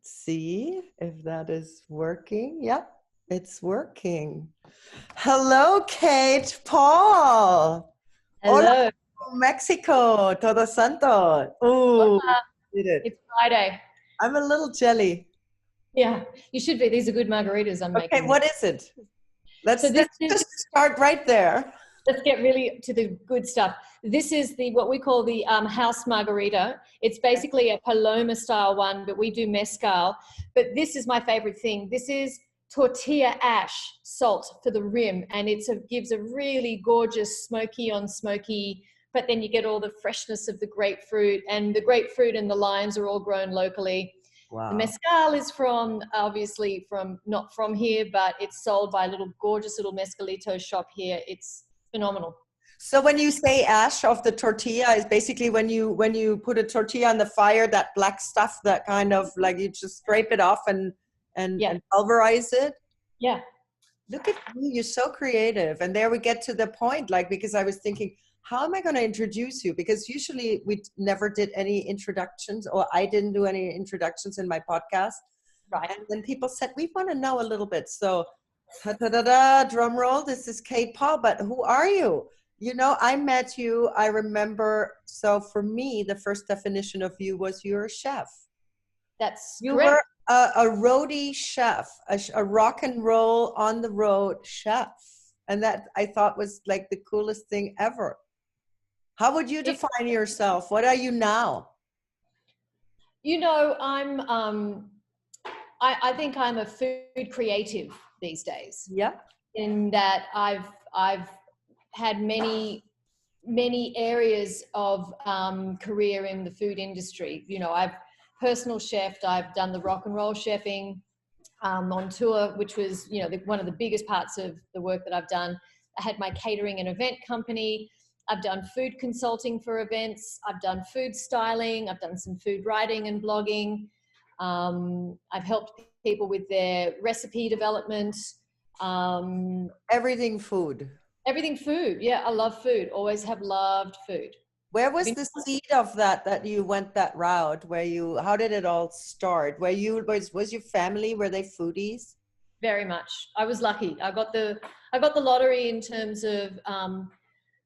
see if that is working. Yep, it's working. Hello, Kate Paul. Hola, Hello. Mexico. Todos Santos. Ooh, Hola. did it. It's Friday. I'm a little jelly. Yeah, you should be. These are good margaritas I'm Okay, making. what is it? Let's So this is, just start right there. let's get really to the good stuff. This is what we call the house margarita. It's basically a Paloma style one, but we do mezcal. But this is my favorite thing. This is tortilla ash salt for the rim, and gives a really gorgeous smoky on smoky, but then you get all the freshness of the grapefruit, and the grapefruit and the limes are all grown locally. The Wow. mezcal is obviously not from here, but it's sold by a gorgeous little mezcalito shop here. It's phenomenal. So when you say ash of the tortilla, is basically when you put a tortilla on the fire, that black stuff, that kind of like you just scrape it off and pulverize it. Yeah. Look at you, you're so creative. And there we get to the point, like, because I was thinking, how am I going to introduce you? Because usually we never did any introductions, or I didn't do any introductions in my podcast. Right. And then people said, we want to know a little bit. So, ta-da-da-da, drum roll, this is Kate Paul, but who are you? You know, I met you, I remember, so for me, the first definition of you was you're a chef. That's You correct. were a roadie chef, a rock and roll on the road chef. And that I thought was like the coolest thing ever. How would you define yourself? What are you now? You know, I think I'm a food creative these days. Yeah. In that I've had many areas of career in the food industry. You know, I've personal chefed. I've done the rock and roll chefing on tour, which was, you know, one of the biggest parts of the work that I've done. I had my catering and event company. I've done food consulting for events. I've done food styling. I've done some food writing and blogging. I've helped people with their recipe development. Everything food. Everything food. Yeah, I love food. Always have loved food. Where was the seed of that you went that route? How did it all start? Was your family, were they foodies? Very much. I was lucky. I got the lottery in terms of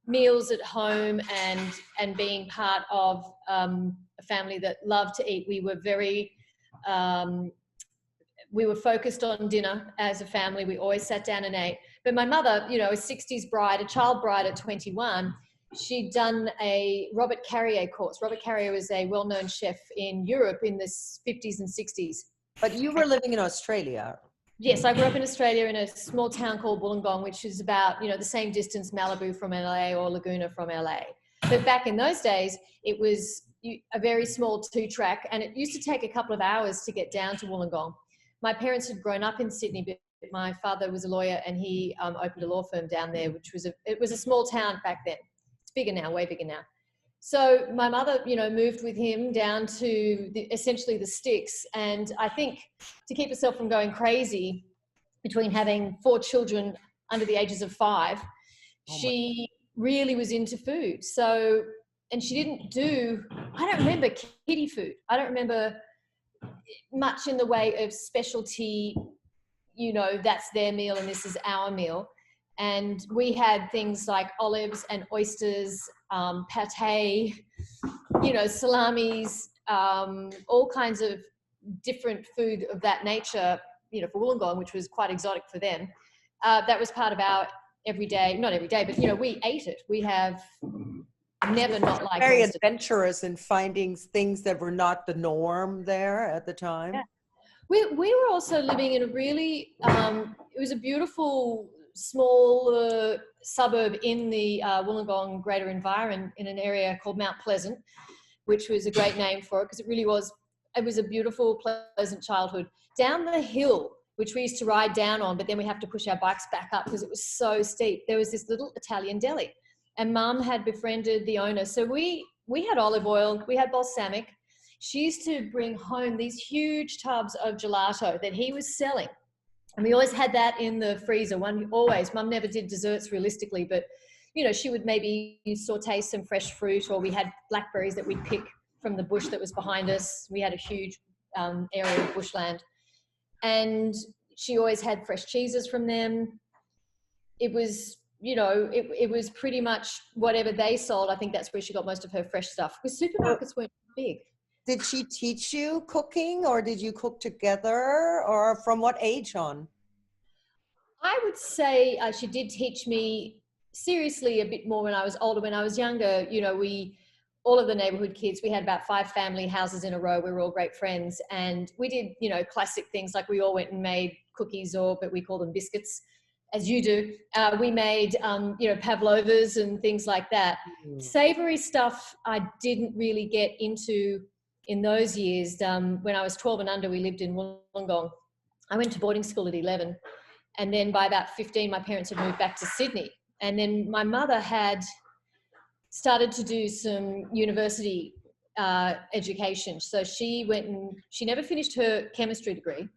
meals at home and being part of a family that loved to eat. We were focused on dinner as a family. We always sat down and ate. But my mother, you know, a 60s bride, a child bride at 21, she'd done a Robert Carrier course. Robert Carrier was a well-known chef in Europe in the 50s and 60s. But you were living in Australia. Yes, I grew up in Australia in a small town called Wollongong, which is about, you know, the same distance Malibu from LA or Laguna from LA. But back in those days, it was a very small 2-track, and it used to take a couple of hours to get down to Wollongong. My parents had grown up in Sydney, but my father was a lawyer, and he opened a law firm down there, it was a small town back then. It's bigger now, way bigger now. So my mother, you know, moved with him down to essentially the sticks. And I think to keep herself from going crazy between having 4 children under the ages of 5, she really was into food. So, and she didn't I don't remember kiddie food. I don't remember much in the way of specialty, you know, that's their meal and this is our meal. And we had things like olives and oysters, pate, you know, salamis, all kinds of different food of that nature, you know, for Wollongong, which was quite exotic for them. That was part of our everyday, not every day, but, you know, we ate it. We have never not liked very oysters. Adventurous in finding things that were not the norm there at the time. Yeah. We were also living in a really, it was a beautiful small suburb in the Wollongong Greater Environment in an area called Mount Pleasant, which was a great name for it because it was a beautiful, pleasant childhood. Down the hill, which we used to ride down on, but then we have to push our bikes back up because it was so steep, there was this little Italian deli, and Mum had befriended the owner. So we had olive oil, we had balsamic. She used to bring home these huge tubs of gelato that he was selling. And we always had that in the freezer. Mum never did desserts realistically, but, you know, she would maybe saute some fresh fruit, or we had blackberries that we'd pick from the bush that was behind us. We had a huge area of bushland. And she always had fresh cheeses from them. It was, you know, it was pretty much whatever they sold. I think that's where she got most of her fresh stuff, because supermarkets weren't big. Did she teach you cooking, or did you cook together, or from what age on? I would say she did teach me seriously a bit more when I was older. When I was younger, you know, all of the neighborhood kids, we had about 5 family houses in a row. We were all great friends, and we did, you know, classic things like we all went and made cookies, but we call them biscuits, as you do. We made, you know, pavlovas and things like that. Savory stuff I didn't really get into in those years. When I was 12 and under, we lived in Wollongong. I went to boarding school at 11. And then by about 15, my parents had moved back to Sydney. And then my mother had started to do some university education. So she went and she never finished her chemistry degree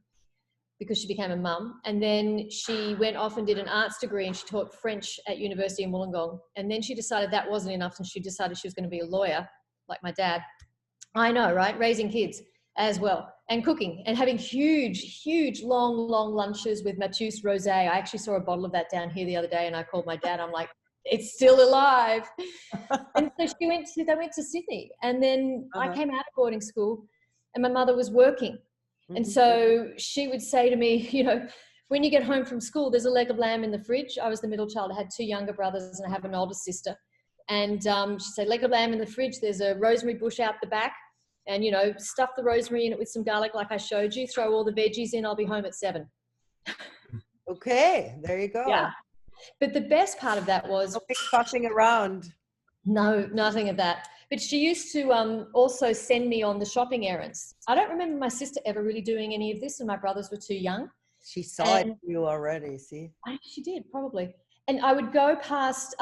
because she became a mum. And then she went off and did an arts degree, and she taught French at university in Wollongong. And then she decided that wasn't enough, and she decided she was going to be a lawyer, like my dad. I know, right? Raising kids as well, and cooking, and having huge, long lunches with Mathieu's Rosé. I actually saw a bottle of that down here the other day, and I called my dad. I'm like, it's still alive. And so they went to Sydney, and then I came out of boarding school, and my mother was working. And so she would say to me, you know, when you get home from school, there's a leg of lamb in the fridge. I was the middle child. I had 2 younger brothers, and I have an older sister. And she'd say, leg of lamb in the fridge. There's a rosemary bush out the back. And, you know, stuff the rosemary in it with some garlic like I showed you. Throw all the veggies in. I'll be home at 7. Okay, there you go. Yeah. But the best part of that was... No big fussing around. No, nothing of that. But she used to also send me on the shopping errands. I don't remember my sister ever really doing any of this, and my brothers were too young. She saw it you already, see? She did, probably. And I would go past,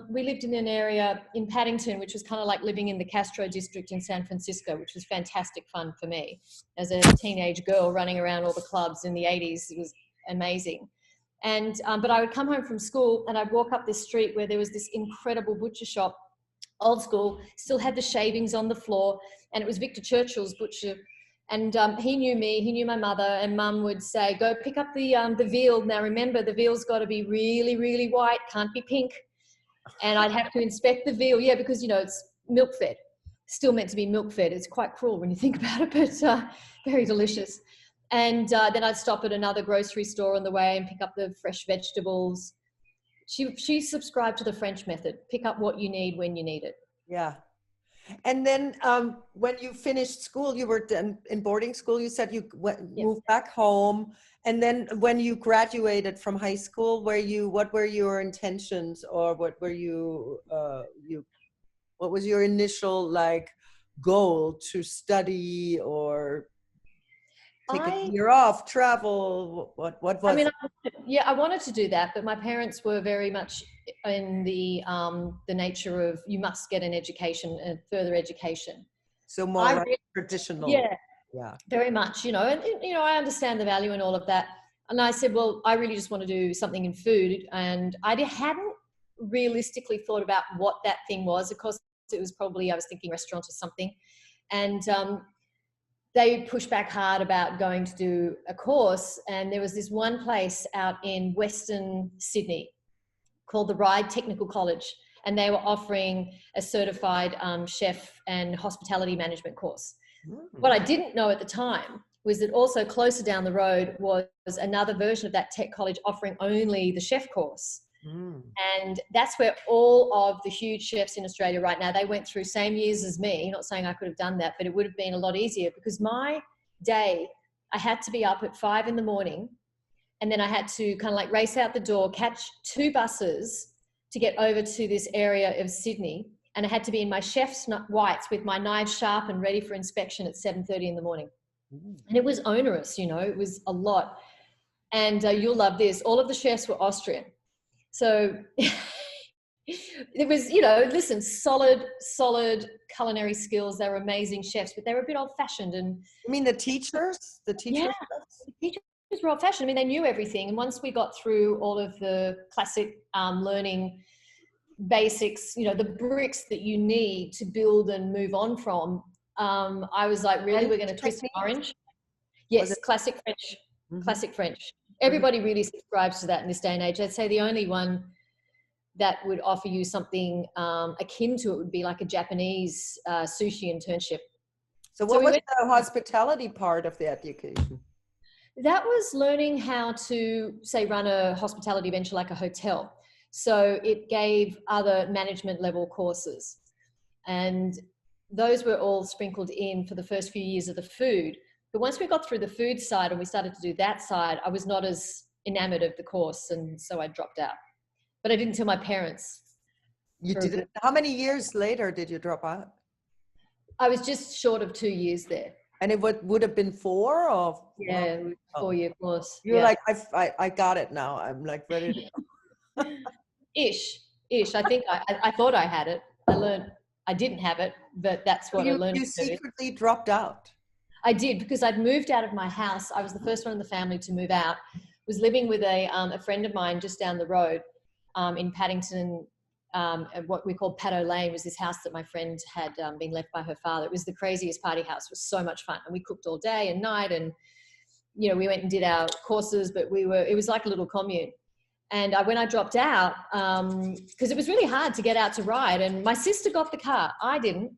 we lived in an area in Paddington, which was kind of like living in the Castro district in San Francisco, which was fantastic fun for me. As a teenage girl running around all the clubs in the 80s, it was amazing. And, but I would come home from school, and I'd walk up this street where there was this incredible butcher shop, old school, still had the shavings on the floor, and it was Victor Churchill's butcher. And he knew me, he knew my mother, and Mum would say, go pick up the veal. Now remember, the veal's got to be really, really white, can't be pink. And I'd have to inspect the veal, yeah, because, you know, it's milk fed, still meant to be milk fed. It's quite cruel when you think about it, but very delicious. And then I'd stop at another grocery store on the way and pick up the fresh vegetables. She subscribed to the French method, pick up what you need when you need it. Yeah. And then when you finished school, you were in boarding school, you said you moved back home. And then when you graduated from high school, what were your intentions, or what were what was your initial like goal to study, or take a year off, travel? What was I mean, I wanted to do that, but my parents were very much in the nature of you must get an education and further education. So more traditional. Yeah, very much, you know, and you know, I understand the value and all of that. And I said, well, I really just want to do something in food, and I hadn't realistically thought about what that thing was. Of course, it was probably, I was thinking restaurant or something, and they pushed back hard about going to do a course. And there was this one place out in Western Sydney called the Ryde Technical College, and they were offering a certified chef and hospitality management course. What I didn't know at the time was that also closer down the road was another version of that tech college offering only the chef course. And that's where all of the huge chefs in Australia right now, they went through same years as me. Not saying I could have done that, but it would have been a lot easier, because my day, I had to be up at 5 a.m, and then I had to kind of like race out the door, catch 2 buses to get over to this area of Sydney. And I had to be in my chef's whites with my knives sharp and ready for inspection at 7:30 in the morning. And it was onerous, you know, it was a lot. And you'll love this. All of the chefs were Austrian. So it was, you know, listen, solid culinary skills. They were amazing chefs, but they were a bit old fashioned. And you mean the teachers? The teachers? Yeah, the teachers were old fashioned. I mean, they knew everything. And once we got through all of the classic learning basics, you know, the bricks that you need to build and move on from, I was like, really, we're going to twist an orange? Yes, classic French. Mm-hmm. Classic French. Everybody really subscribes to that in this day and age. I'd say the only one that would offer you something akin to it would be like a Japanese sushi internship. So what was the hospitality part of the education? That was learning how to, say, run a hospitality venture like a hotel. So it gave other management level courses. And those were all sprinkled in for the first few years of the food. But once we got through the food side and we started to do that side, I was not as enamored of the course. And so I dropped out. But I didn't tell my parents. You didn't? How many years later did you drop out? I was just short of 2 years there. And it would have been 4 or? Yeah, 4-year course. You're like, I got it now. I'm like ready to go. Ish. I think I thought I had it. I learned I didn't have it, but that's what I learned. You secretly dropped out. I did, because I'd moved out of my house. I was the first one in the family to move out. Was living with a friend of mine just down the road in Paddington. What we call Paddo Lane was this house that my friend had been left by her father. It was the craziest party house. It was so much fun. And we cooked all day and night, and, you know, we went and did our courses, but it was like a little commune. And when I dropped out, because it was really hard to get out to ride, and my sister got the car. I didn't.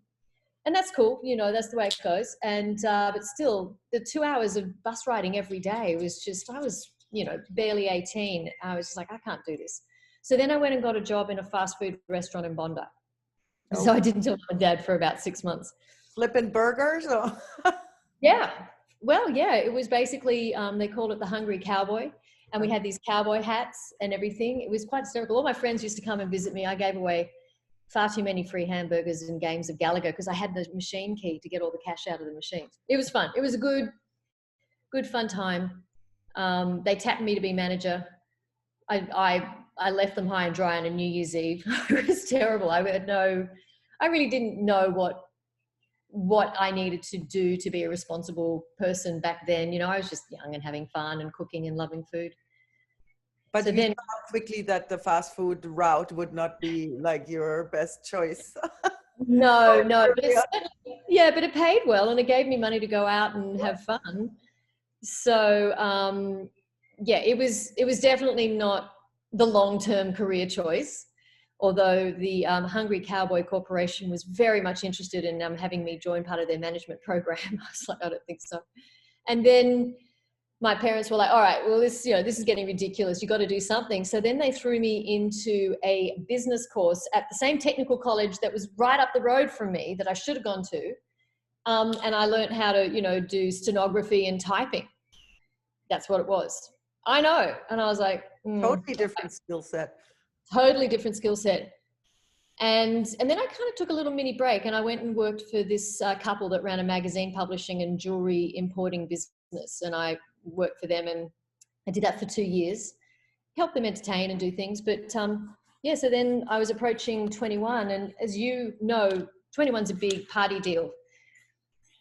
And that's cool. You know, that's the way it goes. And, but still the 2 hours of bus riding every day was just, I was, you know, barely 18. I was just like, I can't do this. So then I went and got a job in a fast food restaurant in Bondi. Oh. So I didn't tell my dad for about 6 months. Flipping burgers? Or? Yeah. Well, yeah, it was basically, they called it the Hungry Cowboy. And we had these cowboy hats and everything. It was quite hysterical. All my friends used to come and visit me. I gave away far too many free hamburgers and games of Gallagher because I had the machine key to get all the cash out of the machine. It was fun. It was a good fun time. They tapped me to be manager. I left them high and dry on a New Year's Eve. It was terrible. I really didn't know what I needed to do to be a responsible person back then. You know, I was just young and having fun and cooking and loving food. But so you found quickly that the fast food route would not be like your best choice. No. But but it paid well and it gave me money to go out and have fun. So, it was definitely not the long-term career choice, although the Hungry Cowboy Corporation was very much interested in having me join part of their management program. I was like, I don't think so. And then my parents were like, all right, well, this is getting ridiculous. You got to do something. So then they threw me into a business course at the same technical college that was right up the road from me that I should have gone to. And I learned how to, do stenography and typing. That's what it was. I know. And I was like, totally different skill set. Totally different skill set. And then I kind of took a little mini break and I went and worked for this couple that ran a magazine publishing and jewelry importing business. And I worked for them and I did that for 2 years, helped them entertain and do things. But so then I was approaching 21, and as you know, 21's a big party deal.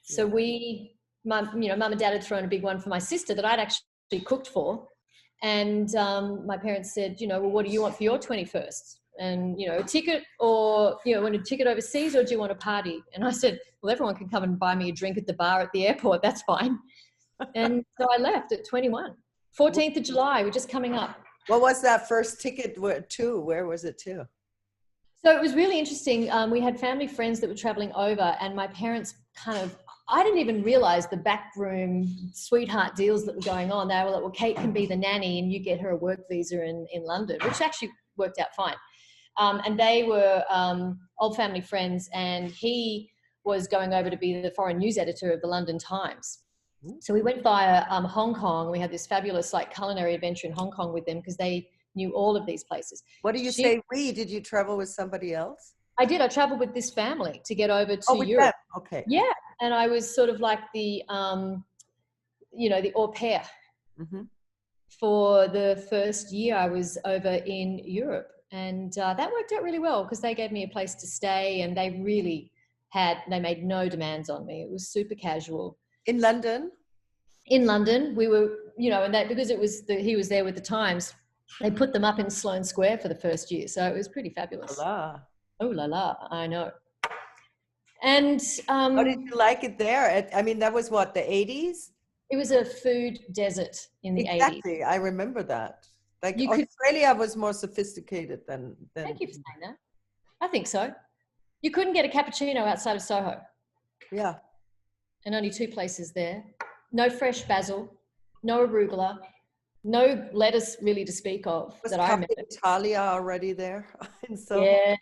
So mum and dad had thrown a big one for my sister that I'd actually cooked for. And my parents said, well, what do you want for your 21st? And, a ticket, or, want a ticket overseas, or do you want a party? And I said, well, everyone can come and buy me a drink at the bar at the airport. That's fine. And so I left at 21. 14th of July, we're just coming up. What was that first ticket to? Where was it to? So it was really interesting. We had family friends that were traveling over, and my parents I didn't even realize the backroom sweetheart deals that were going on. They were like, well, Kate can be the nanny and you get her a work visa in London, which actually worked out fine. And they were old family friends, and he was going over to be the foreign news editor of the London Times. So we went via Hong Kong. We had this fabulous culinary adventure in Hong Kong with them because they knew all of these places. What do you say? Did you travel with somebody else? I did. I traveled with this family to get over to Europe. Them. Okay. Yeah. And I was sort of like the, the au pair. Mm-hmm. For the first year I was over in Europe. And that worked out really well because they gave me a place to stay, and they made no demands on me. It was super casual. In London? In London. We were, and that because he was there with the Times, they put them up in Sloane Square for the first year. So it was pretty fabulous. Oh la la, I know. And how did you like it there? I mean, that was what, the 80s? It was a food desert in the 80s. Exactly. I remember that. Like You could, Australia was more sophisticated than. thank you for saying that. I think so. You couldn't get a cappuccino outside of Soho. Yeah. And only 2 places there. No fresh basil, no arugula, no lettuce really to speak of Was that I remember. Italia already there? And so Yes,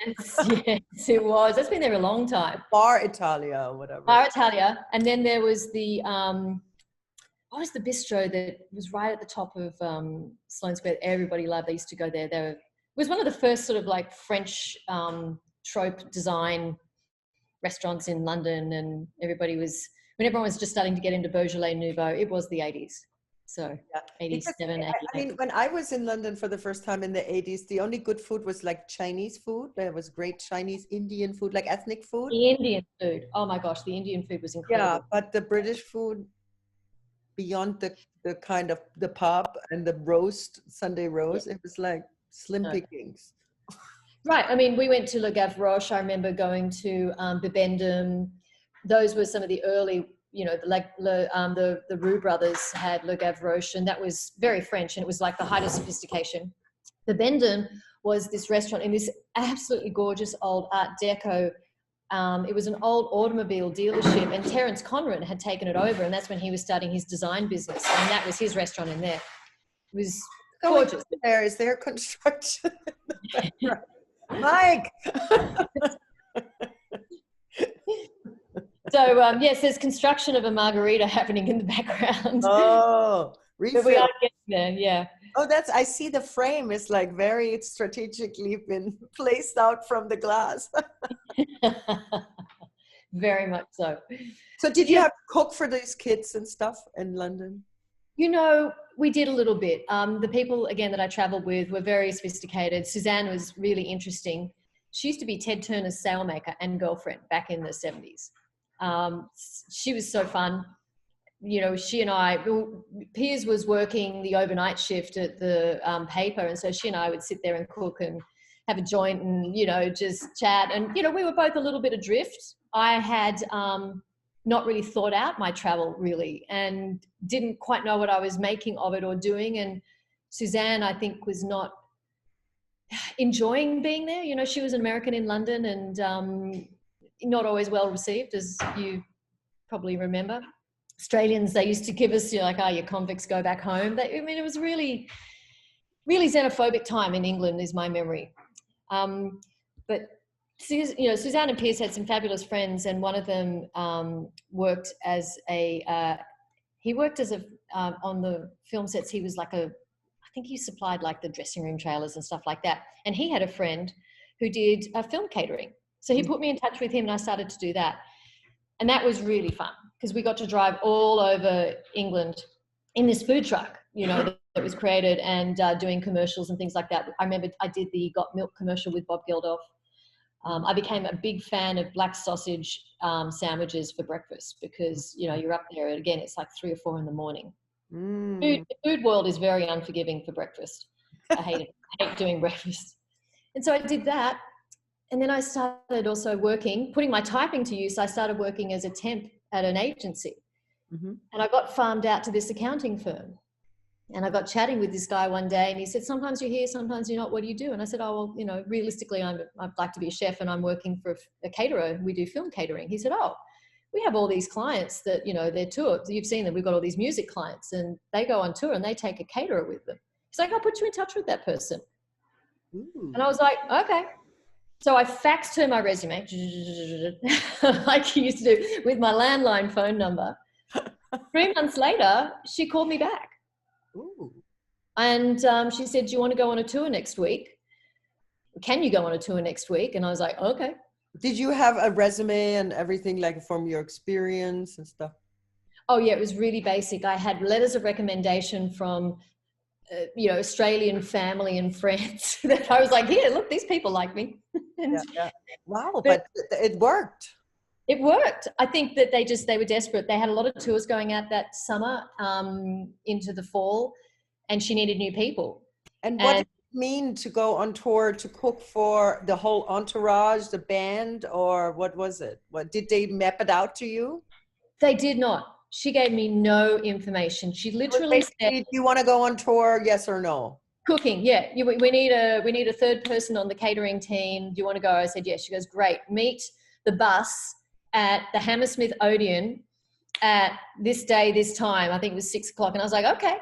yes, it was. That's been there a long time. Bar Italia or whatever. Bar Italia. And then there was the, what was the bistro that was right at the top of Sloane Square? Everybody loved. They used to go there. It was one of the first sort of like French trope design restaurants in London, and everybody was, when everyone was just starting to get into Beaujolais Nouveau, it was the 80s. So yeah. 87, 88. I mean, when I was in London for the first time in the 80s, the only good food was like Chinese food. There was great Chinese, Indian food, like ethnic food. The Indian food. Oh my gosh, the Indian food was incredible. Yeah, but the British food, beyond the kind of the pub and the roast, Sunday roast, it was like slim pickings. Right. I mean, we went to Le Gavroche. I remember going to Bibendum. Those were some of the early, you know, the Roux brothers had Le Gavroche, and that was very French, and it was like the height of sophistication. Bibendum was this restaurant in this absolutely gorgeous old Art Deco. It was an old automobile dealership, and Terence Conran had taken it over, and that's when he was starting his design business, and that was his restaurant in there. It was gorgeous. Is there construction in the background? Mike! So, yes, there's construction of a Margarita happening in the background. Oh, refill. But we are getting there, yeah. Oh, I see the frame is like very strategically been placed out from the glass. Very much so. So did you have to cook for these kids and stuff in London? You know, we did a little bit. The people, again, that I traveled with were very sophisticated. Suzanne was really interesting. She used to be Ted Turner's sailmaker and girlfriend back in the 70s. She was so fun. You know, she and I, Piers was working the overnight shift at the paper, and so she and I would sit there and cook and have a joint and, you know, just chat. And, you know, we were both a little bit adrift. I had not really thought out my travel really, and didn't quite know what I was making of it or doing. And Suzanne, I think, was not enjoying being there. You know, she was an American in London, and not always well received, as you probably remember. Australians, they used to give us, you know, like, oh, you convicts, go back home. I mean, it was really, really xenophobic time in England is my memory. But, you know, Suzanne and Piers had some fabulous friends, and one of them worked as on the film sets. He was like I think he supplied like the dressing room trailers and stuff like that. And he had a friend who did film catering. So he put me in touch with him, and I started to do that. And that was really fun, because we got to drive all over England in this food truck, you know, that was created, and doing commercials and things like that. I remember I did the Got Milk commercial with Bob Geldof. I became a big fan of black sausage sandwiches for breakfast, because, you know, you're up there, and again, it's like 3 or 4 in the morning. The food world is very unforgiving for breakfast. I hate it. I hate doing breakfast. And so I did that. And then I started also putting my typing to use. I started working as a temp at an agency. And I got farmed out to this accounting firm. And I got chatting with this guy one day, and he said, sometimes you're here, sometimes you're not. What do you do? And I said, oh, well, you know, realistically, I'd like to be a chef, and I'm working for a caterer. We do film catering. He said, oh, we have all these clients that, you know, they're tour. You've seen them. We've got all these music clients, and they go on tour and they take a caterer with them. He's like, I'll put you in touch with that person. And I was like, okay. So I faxed her my resume, like he used to do, with my landline phone number. 3 months later, she called me back. Ooh. And she said, do you want to go on a tour next week? Can you go on a tour next week? And I was like, okay. Did you have a resume and everything, like from your experience and stuff? Oh, yeah, it was really basic. I had letters of recommendation from, you know, Australian family and friends that I was like, here, look, these people like me. Yeah. Wow, but it worked. It worked. I think that they were desperate. They had a lot of tours going out that summer into the fall, and she needed new people. And what did it mean to go on tour to cook for the whole entourage, the band, or what was it? What did they map it out to you? They did not. She gave me no information. She literally said, "Do you want to go on tour? Yes or no?" cooking, yeah. We need a third person on the catering team. Do you want to go? I said yes. She goes, great. Meet the bus at the Hammersmith Odeon at this day, this time. I think it was 6 o'clock, and I was like, okay.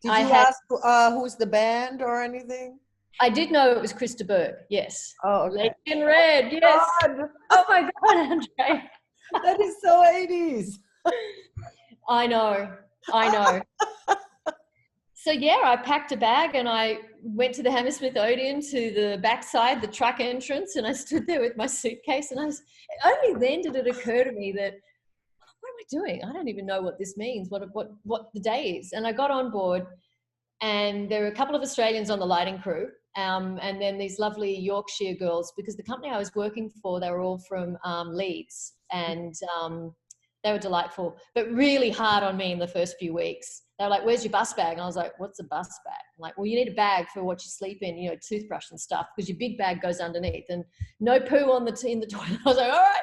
Did you ask who's the band or anything? I did know it was Krista Berg. Yes. Oh, okay. Lady in Red. Yes. God. Oh my God, Andre. That is so 80s. I know. So yeah, I packed a bag and I went to the Hammersmith Odeon to the backside, the truck entrance, and I stood there with my suitcase. And only then did it occur to me that, what am I doing? I don't even know what this means, what the day is. And I got on board, and there were a couple of Australians on the lighting crew, and then these lovely Yorkshire girls, because the company I was working for, they were all from Leeds, and they were delightful, but really hard on me in the first few weeks. They were like, where's your bus bag? And I was like, what's a bus bag? I'm like, well, you need a bag for what you sleep in, you know, toothbrush and stuff, because your big bag goes underneath, and no poo in the toilet. I was like, all right.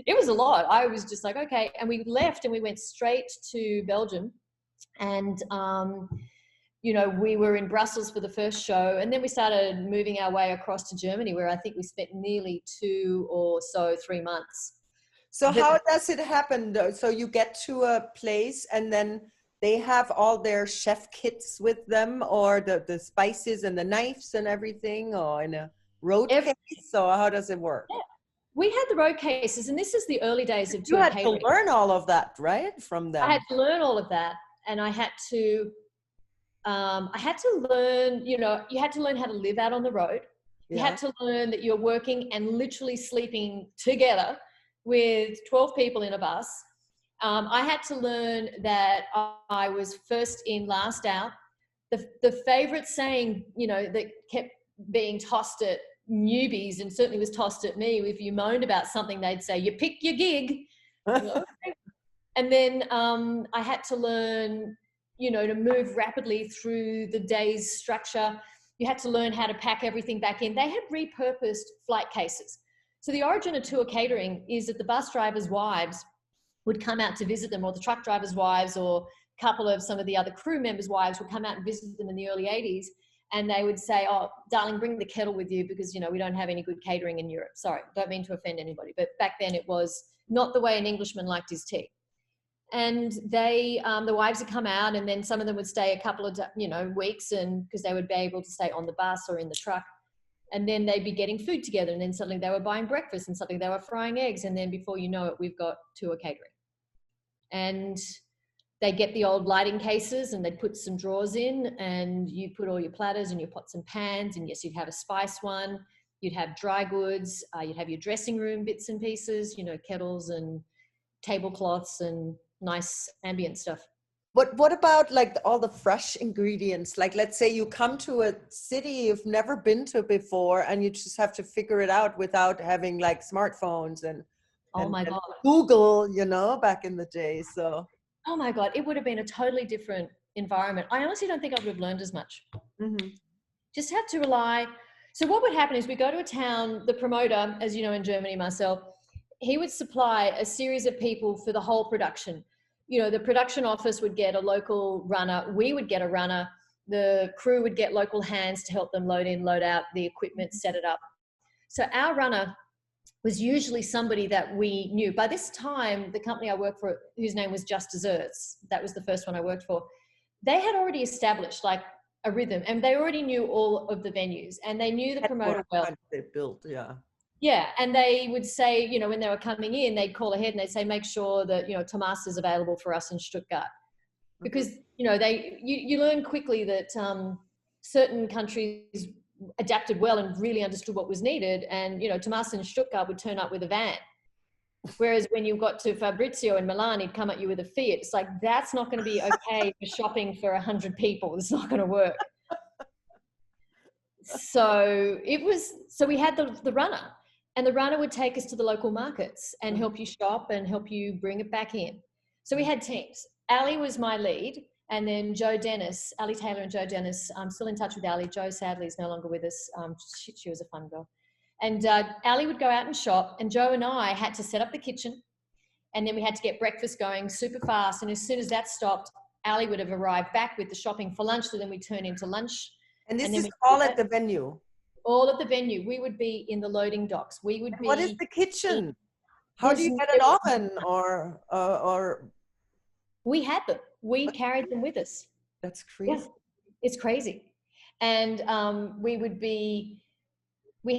It was a lot. I was just like, okay. And we left and we went straight to Belgium. And, you know, we were in Brussels for the first show, and then we started moving our way across to Germany, where I think we spent nearly 3 months. So how does it happen though? So you get to a place and then they have all their chef kits with them, or the spices and the knives and everything, or in a road case? So how does it work? Yeah. We had the road cases, and this is the early days of You tour had catering. to learn all of that, right? From them. I had to learn all of that, and I had to learn, you know, you had to learn how to live out on the road. You had to learn that you're working and literally sleeping together with 12 people in a bus. I had to learn that I was first in, last out. The favorite saying, you know, that kept being tossed at newbies, and certainly was tossed at me, if you moaned about something, they'd say, you pick your gig. And then I had to learn, you know, to move rapidly through the day's structure. You had to learn how to pack everything back in. They had repurposed flight cases. So the origin of tour catering is that the bus drivers' wives would come out to visit them, or the truck drivers' wives, or a couple of some of the other crew members' wives would come out and visit them in the early 80s. And they would say, oh, darling, bring the kettle with you, because, you know, we don't have any good catering in Europe. Sorry, don't mean to offend anybody. But back then it was not the way an Englishman liked his tea. And they, the wives would come out, and then some of them would stay a couple of, you know, weeks, and because they would be able to stay on the bus or in the truck. And then they'd be getting food together, and then suddenly they were buying breakfast, and suddenly they were frying eggs. And then before you know it, we've got tour catering. And they get the old lighting cases, and they'd put some drawers in, and you put all your platters and your pots and pans. And yes, you'd have a spice one, you'd have dry goods, you'd have your dressing room bits and pieces, you know, kettles and tablecloths and nice ambient stuff. What about like all the fresh ingredients? Like, let's say you come to a city you've never been to before, and you just have to figure it out without having like smartphones and God, Google, you know, back in the day. So oh my God, it would have been a totally different environment. I honestly don't think I would have learned as much. Mm-hmm. Just had to rely. So what would happen is we go to a town, the promoter, as you know, in Germany, Marcel, he would supply a series of people for the whole production. You know, the production office would get a local runner. We would get a runner. The crew would get local hands to help them load in, load out the equipment, set it up. So our runner was usually somebody that we knew. By this time, the company I worked for, whose name was Just Desserts, that was the first one I worked for, they had already established like a rhythm, and they already knew all of the venues, and they knew the promoter well. They built, yeah. Yeah, and they would say, you know, when they were coming in, they'd call ahead and they'd say, make sure that, you know, Tomas is available for us in Stuttgart. Because, you know, you learn quickly that certain countries adapted well and really understood what was needed. And, you know, Tomas in Stuttgart would turn up with a van. Whereas when you got to Fabrizio in Milan, he'd come at you with a Fiat. It's like, that's not going to be okay for shopping for 100 people. It's not going to work. So we had the runner. And the runner would take us to the local markets and help you shop and help you bring it back in. So we had teams. Ali was my lead. And then Joe Dennis, Ali Taylor and Joe Dennis, I'm still in touch with Ali. Joe sadly is no longer with us. She was a fun girl. And Ali would go out and shop, and Joe and I had to set up the kitchen, And then we had to get breakfast going super fast. And as soon as that stopped, Ali would have arrived back with the shopping for lunch. So then we turn into lunch. And this then is all at the venue? All at the venue. We would be in the loading docks. We would be. What is the kitchen? How do you get an oven or? We had them. We carried them with us. That's crazy. Yeah, it's crazy. And we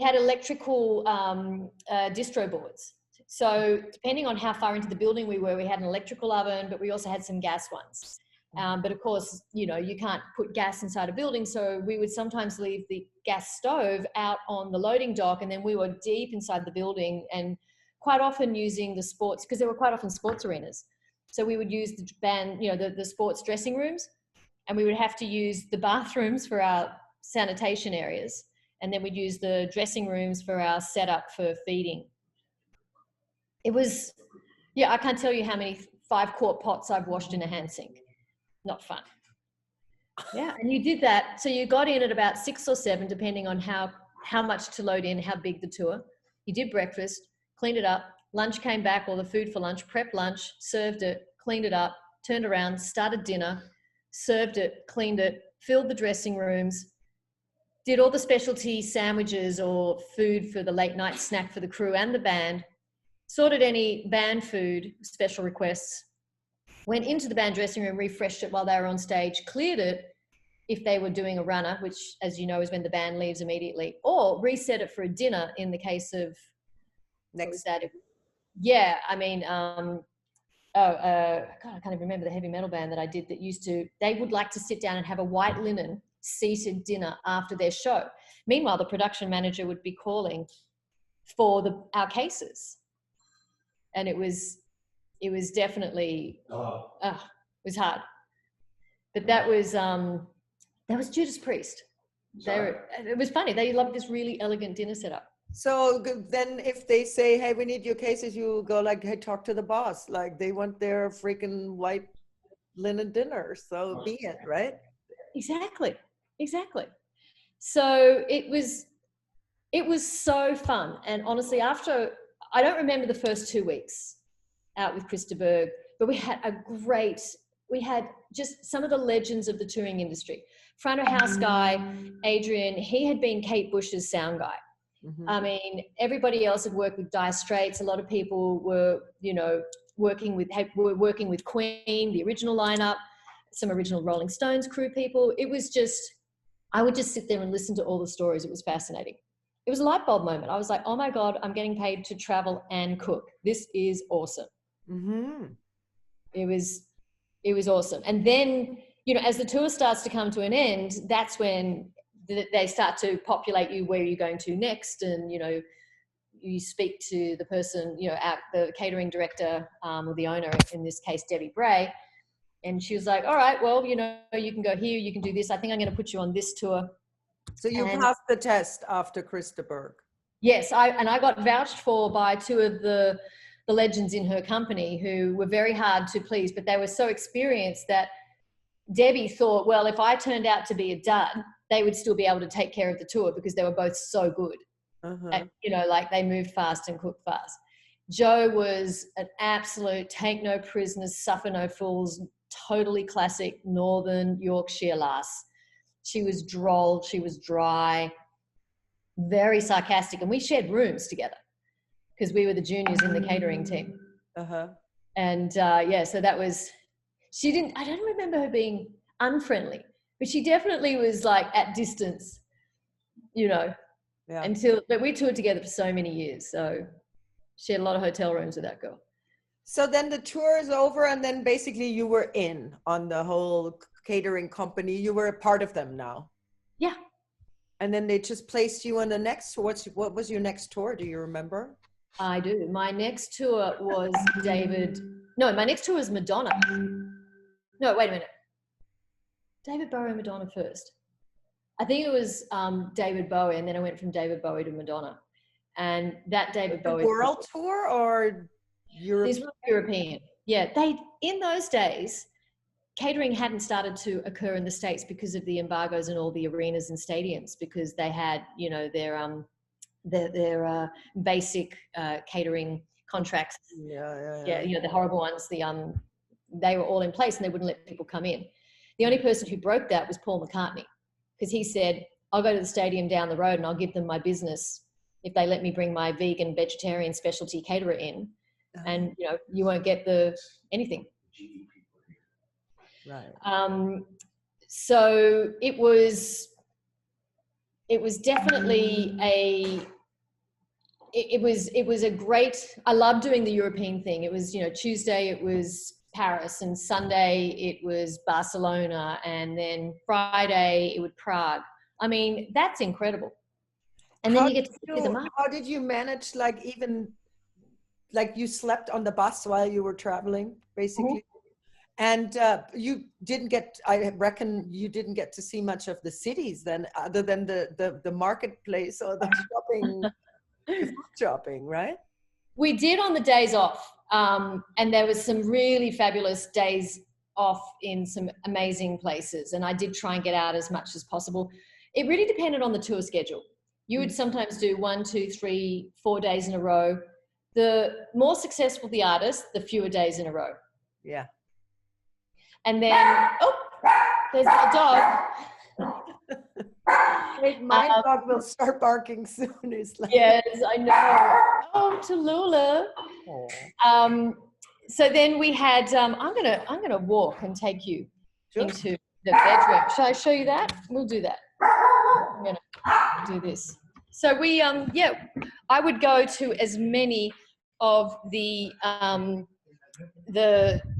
had electrical distro boards. So depending on how far into the building we were, we had an electrical oven, but we also had some gas ones. But of course, you know, you can't put gas inside a building. So we would sometimes leave the gas stove out on the loading dock, and then we were deep inside the building and quite often using the sports, because there were quite often sports arenas. So we would use the sports dressing rooms, and we would have to use the bathrooms for our sanitation areas. And then we'd use the dressing rooms for our setup for feeding. It was, I can't tell you how many 5-quart pots I've washed in a hand sink. Not fun. Yeah, and you did that. So you got in at about 6 or 7, depending on how much to load in, how big the tour. You did breakfast, cleaned it up. Lunch came back, or the food for lunch, prepped lunch, served it, cleaned it up, turned around, started dinner, served it, cleaned it, filled the dressing rooms, did all the specialty sandwiches or food for the late night snack for the crew and the band, sorted any band food, special requests, went into the band dressing room, refreshed it while they were on stage, cleared it if they were doing a runner, which, as you know, is when the band leaves immediately, or reset it for a dinner in the case of next that. Yeah, I mean, God, I can't even remember the heavy metal band that I did that they would like to sit down and have a white linen seated dinner after their show. Meanwhile, the production manager would be calling for our cases. And it was definitely, it was hard. But that was Judas Priest. It was funny. They loved this really elegant dinner setup. So then if they say, hey, we need your cases, you go like, hey, talk to the boss. Like they want their freaking white linen dinner. So be it, right? Exactly. So it was so fun. And honestly, I don't remember the first 2 weeks out with Krista Berg, but we had just some of the legends of the touring industry. Front of house guy, Adrian, he had been Kate Bush's sound guy. Mm-hmm. I mean, everybody else had worked with Dire Straits. A lot of people were, working with Queen, the original lineup, some original Rolling Stones crew people. It was just, I would just sit there and listen to all the stories. It was fascinating. It was a light bulb moment. I was like, oh my God, I'm getting paid to travel and cook. This is awesome. Mm-hmm. It was awesome. And then, as the tour starts to come to an end, that's when they start to populate you where you're going to next. And, you speak to the person, the catering director or the owner, in this case, Debbie Bray. And she was like, all right, well, you can go here, you can do this. I think I'm going to put you on this tour. So you passed the test after Krista Berg. Yes, I got vouched for by 2 of the legends in her company who were very hard to please, but they were so experienced that Debbie thought, well, if I turned out to be a dud, they would still be able to take care of the tour because they were both so good. Uh-huh. And, like they moved fast and cooked fast. Jo was an absolute take no prisoners, suffer no fools, totally classic Northern Yorkshire lass. She was droll, she was dry, very sarcastic, and we shared rooms together because we were the juniors in the catering team. Uh-huh. And so that was, I don't remember her being unfriendly, but she definitely was like at distance, but we toured together for so many years. So she had a lot of hotel rooms with that girl. So then the tour is over, and then basically you were in on the whole catering company. You were a part of them now. Yeah. And then they just placed you on the next. What was your next tour? Do you remember? I do. My next tour was my next tour was Madonna. No, wait a minute. David Bowie and Madonna first. I think it was David Bowie, and then I went from David Bowie to Madonna. And that David Bowie. World tour or Europe? These were European. Yeah, in those days, catering hadn't started to occur in the States because of the embargoes and all the arenas and stadiums, because they had, their basic catering contracts. Yeah. You know, the horrible ones, they were all in place and they wouldn't let people come in. The only person who broke that was Paul McCartney, because he said, I'll go to the stadium down the road and I'll give them my business if they let me bring my vegan, vegetarian specialty caterer in, and, you know, you won't get anything. Right. So it was definitely it was a great, I loved doing the European thing. It was, you know, Tuesday it was Paris, and Sunday it was Barcelona, and then Friday it was Prague. I mean, that's incredible. And then you get to see them up. How did you manage, like, even like you slept on the bus while you were traveling, basically? And you didn't get, I reckon you didn't get to see much of the cities then, other than the marketplace or the shopping, the food shopping, right? We did on the days off. And there was some really fabulous days off in some amazing places. And I did try and get out as much as possible. It really depended on the tour schedule. You would sometimes do 1, 2, 3, 4 days in a row. The more successful the artist, the fewer days in a row. Yeah. And then, oh, there's my dog. My dog will start barking soon. Like, yes, I know. Oh, Tallulah. So then we had. I'm gonna walk and take you into the bedroom. Shall I show you that? We'll do that. I'm gonna do this. So we I would go to as many of the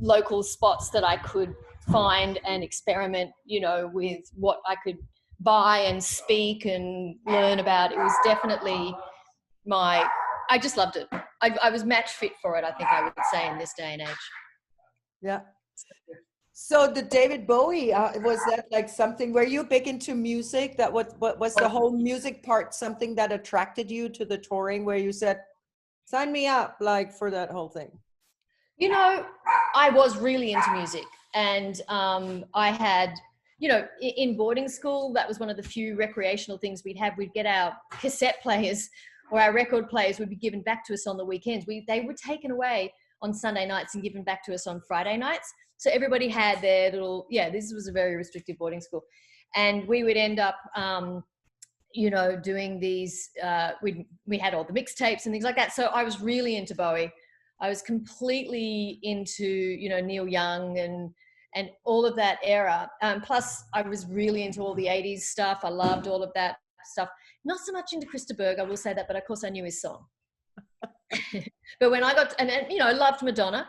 local spots that I could find and experiment, you know, with what I could buy and speak and learn about. It was definitely I just loved it. I was match fit for it, I think I would say, in this day and age. Yeah. So the David Bowie, was that like something, were you big into music? That what was the whole music part something that attracted you to the touring, where you said, sign me up, like, for that whole thing? You know, I was really into music, and I had, you know, in boarding school, that was one of the few recreational things we'd have. We'd get our cassette players or our record players would be given back to us on the weekends. They were taken away on Sunday nights and given back to us on Friday nights. So everybody had their little, this was a very restrictive boarding school. And we would end up, you know, doing these, we had all the mixtapes and things like that. So I was really into Bowie. I was completely into, you know, Neil Young and all of that era. Plus I was really into all the 80s stuff. I loved all of that stuff. Not so much into Christa Berg, I will say that, but of course I knew his song. But when I got, and you know, loved Madonna.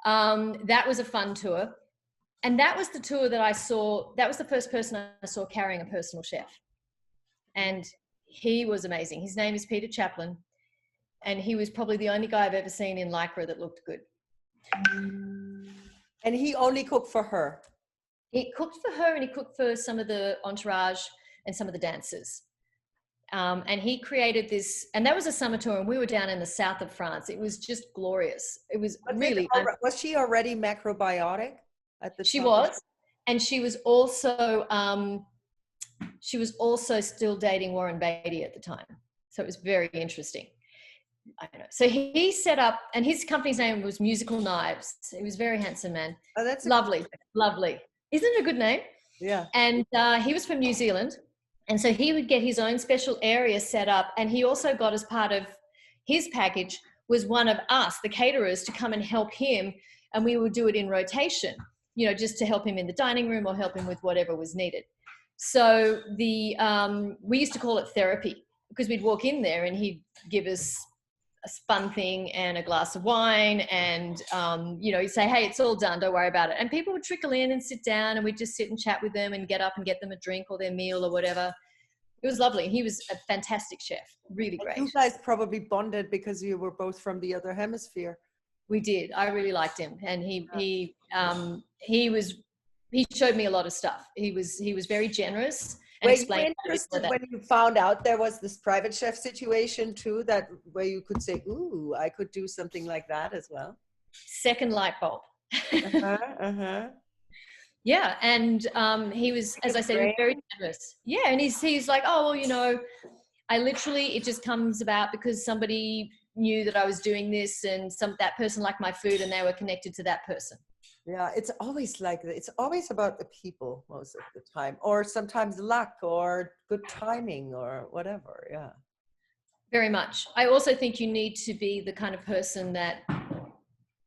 That was a fun tour. And that was the tour that I saw, that was the first person I saw carrying a personal chef. And he was amazing. His name is Peter Chaplin. And he was probably the only guy I've ever seen in Lycra that looked good. And he only cooked for her? He cooked for her, and he cooked for some of the entourage and some of the dancers. And he created this, and that was a summer tour, and we were down in the south of France. It was just glorious. It was really. Was she already macrobiotic at the time? She was, and she was also still dating Warren Beatty at the time. So it was very interesting. I don't know. So he set up, and his company's name was Musical Knives. He was a very handsome man. Oh, that's lovely. Isn't it a good name? Yeah. And he was from New Zealand. And so he would get his own special area set up. And he also got, as part of his package, was one of us, the caterers, to come and help him. And we would do it in rotation, you know, just to help him in the dining room or help him with whatever was needed. So we used to call it therapy, because we'd walk in there and he'd give us a fun thing and a glass of wine, and you know, he'd say, hey, it's all done, don't worry about it. And people would trickle in and sit down, and we'd just sit and chat with them and get up and get them a drink or their meal or whatever. It was lovely. He was a fantastic chef, really great. You guys probably bonded because you were both from the other hemisphere. We did. I really liked him, and he showed me a lot of stuff. He was very generous. Were you interested when you found out there was this private chef situation too, that where you could say, ooh, I could do something like that as well? Second light bulb. Yeah, and he was, as I said, he was very generous. Yeah, and he's like, oh, well, you know, it just comes about because somebody, knew that I was doing this, and that person liked my food and they were connected to that person. Yeah, it's always like that. It's always about the people most of the time, or sometimes luck or good timing or whatever. Yeah. Very much. I also think you need to be the kind of person that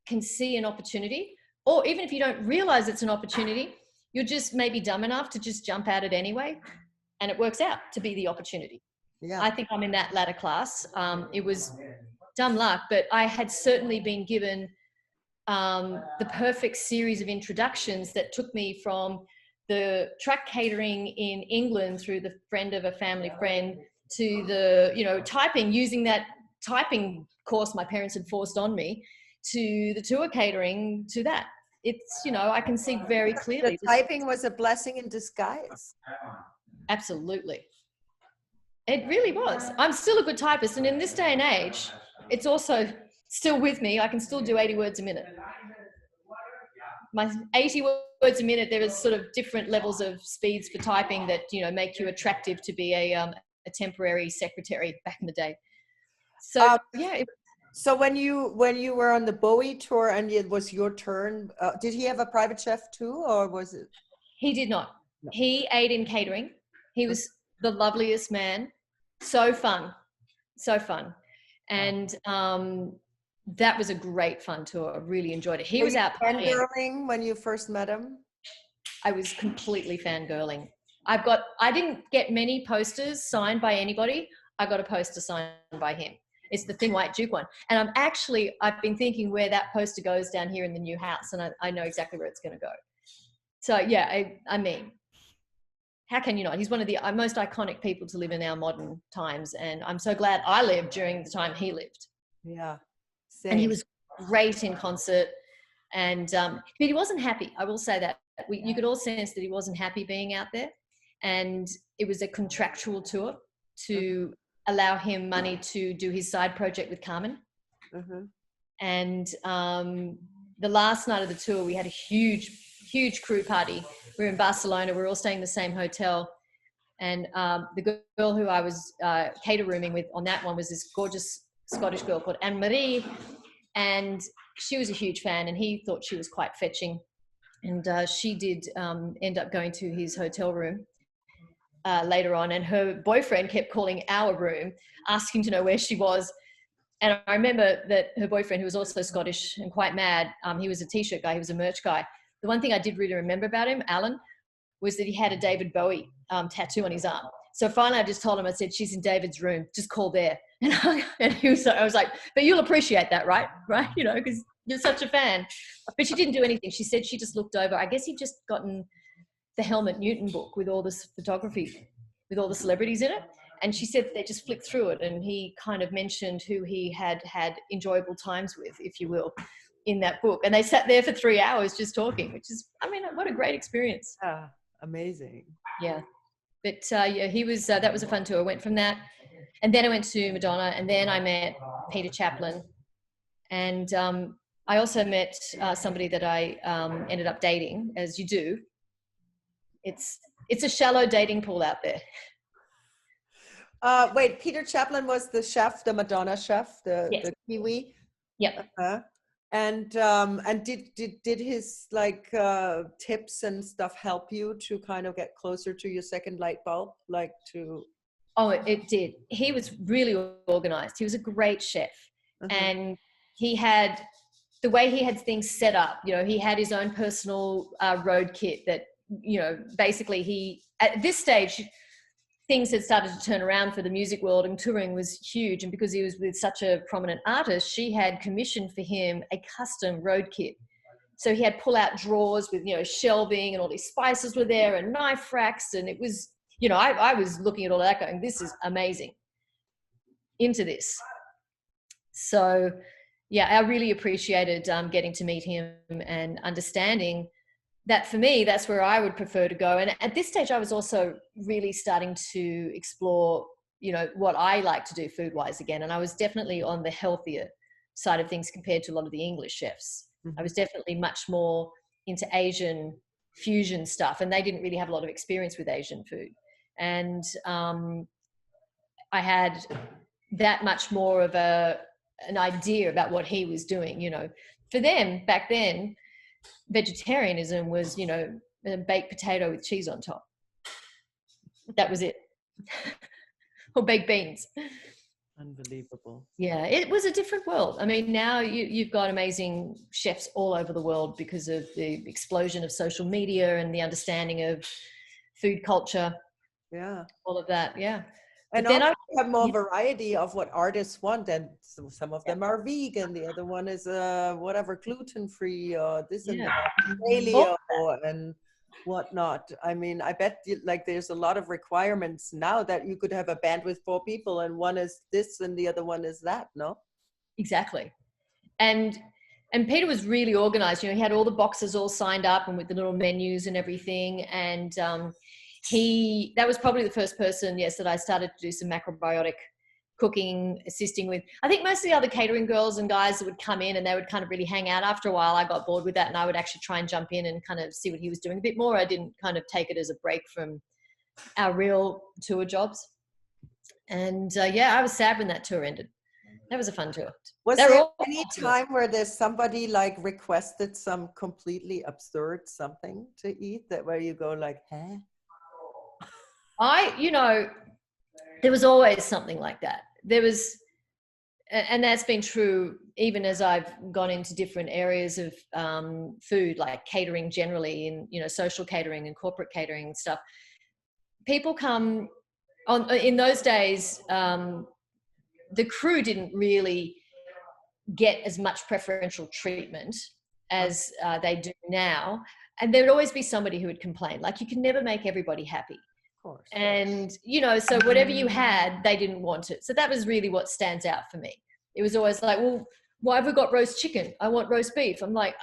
can see an opportunity, or even if you don't realize it's an opportunity, you're just maybe dumb enough to just jump at it anyway, and it works out to be the opportunity. Yeah. I think I'm in that latter class. It was dumb luck, but I had certainly been given the perfect series of introductions that took me from the track catering in England through the friend of a family friend to the, typing, using that typing course my parents had forced on me, to the tour catering, to that. It's, I can see very clearly. The typing was a blessing in disguise. Absolutely. It really was. I'm still a good typist. And in this day and age, it's also still with me. I can still do 80 words a minute. My 80 words a minute, there is sort of different levels of speeds for typing that, make you attractive to be a temporary secretary back in the day. So, yeah. So when you were on the Bowie tour and it was your turn, did he have a private chef too, or was it? He did not. No. He ate in catering. He was the loveliest man. So fun. And that was a great fun tour. I really enjoyed it. He was out fangirling when you first met him? I was completely fangirling. I didn't get many posters signed by anybody. I got a poster signed by him. It's the Thin White Duke one. And I've been thinking where that poster goes down here in the new house, and I know exactly where it's going to go. So yeah, I mean, how can you not? He's one of the most iconic people to live in our modern times. And I'm so glad I lived during the time he lived. Yeah. Same. And he was great in concert. And but he wasn't happy. I will say that. You could all sense that he wasn't happy being out there. And it was a contractual tour to allow him money to do his side project with Carmen. Mm-hmm. And the last night of the tour, we had a huge crew party. We were in Barcelona. We were all staying in the same hotel. And the girl who I was cater rooming with on that one was this gorgeous Scottish girl called Anne-Marie. And she was a huge fan, and he thought she was quite fetching. And she did end up going to his hotel room later on. And her boyfriend kept calling our room, asking to know where she was. And I remember that her boyfriend, who was also Scottish and quite mad, he was a T-shirt guy, he was a merch guy. The one thing I did really remember about him, Alan, was that he had a David Bowie tattoo on his arm. So finally I just told him, I said, she's in David's room, just call there. And I was like, but you'll appreciate that, right? Right? Because you're such a fan. But she didn't do anything. She said she just looked over. I guess he'd just gotten the Helmut Newton book with all this photography, with all the celebrities in it. And she said they just flicked through it, and he kind of mentioned who he had enjoyable times with, if you will, in that book. And they sat there for 3 hours just talking, which is, what a great experience. Amazing. Yeah. But yeah, he was, that was a fun tour. I went from that, and then I went to Madonna, and then I met Peter Chaplin. And I also met somebody that I ended up dating, as you do. It's a shallow dating pool out there. Wait, Peter Chaplin was the chef, the Madonna chef, the Kiwi. Yep. And did his tips and stuff help you to kind of get closer to your second light bulb, Oh, it did. He was really organized. He was a great chef, and he had the way he had things set up. He had his own personal road kit that basically he, at this stage, things had started to turn around for the music world, and touring was huge. And because he was with such a prominent artist, she had commissioned for him a custom road kit. So he had pull-out drawers with, shelving, and all these spices were there, and knife racks. And it was, I was looking at all that going, this is amazing. Into this. So, yeah, I really appreciated getting to meet him and understanding that for me, that's where I would prefer to go. And at this stage, I was also really starting to explore, what I like to do food-wise again. And I was definitely on the healthier side of things compared to a lot of the English chefs. Mm-hmm. I was definitely much more into Asian fusion stuff, and they didn't really have a lot of experience with Asian food. And I had that much more of a an idea about what he was doing. For them back then, vegetarianism was, a baked potato with cheese on top. That was it. Or baked beans. Unbelievable. Yeah, it was a different world. I mean, now you've got amazing chefs all over the world because of the explosion of social media and the understanding of food culture. Yeah. All of that. Yeah. And But then also have more variety of what artists want. And some of them are vegan. The other one is whatever, gluten-free or this and that, paleo and whatnot. I mean, I bet like there's a lot of requirements now that you could have a band with 4 people and one is this and the other one is that, no? Exactly. And Peter was really organized. He had all the boxes all signed up and with the little menus and everything. And that was probably the first person, yes, that I started to do some macrobiotic cooking, assisting with. I think most of the other catering girls and guys that would come in and they would kind of really hang out. After a while, I got bored with that and I would actually try and jump in and kind of see what he was doing a bit more. I didn't kind of take it as a break from our real tour jobs. And I was sad when that tour ended. That was a fun tour. Was there any time where there's somebody like requested some completely absurd something to eat that where you go like, huh? There was always something like that. There was, and that's been true even as I've gone into different areas of food, like catering generally, and social catering and corporate catering and stuff. People come on in those days. The crew didn't really get as much preferential treatment as they do now, and there would always be somebody who would complain. Like, you can never make everybody happy. Of course. And, so whatever you had, they didn't want it. So that was really what stands out for me. It was always like, well, why have we got roast chicken? I want roast beef. I'm like,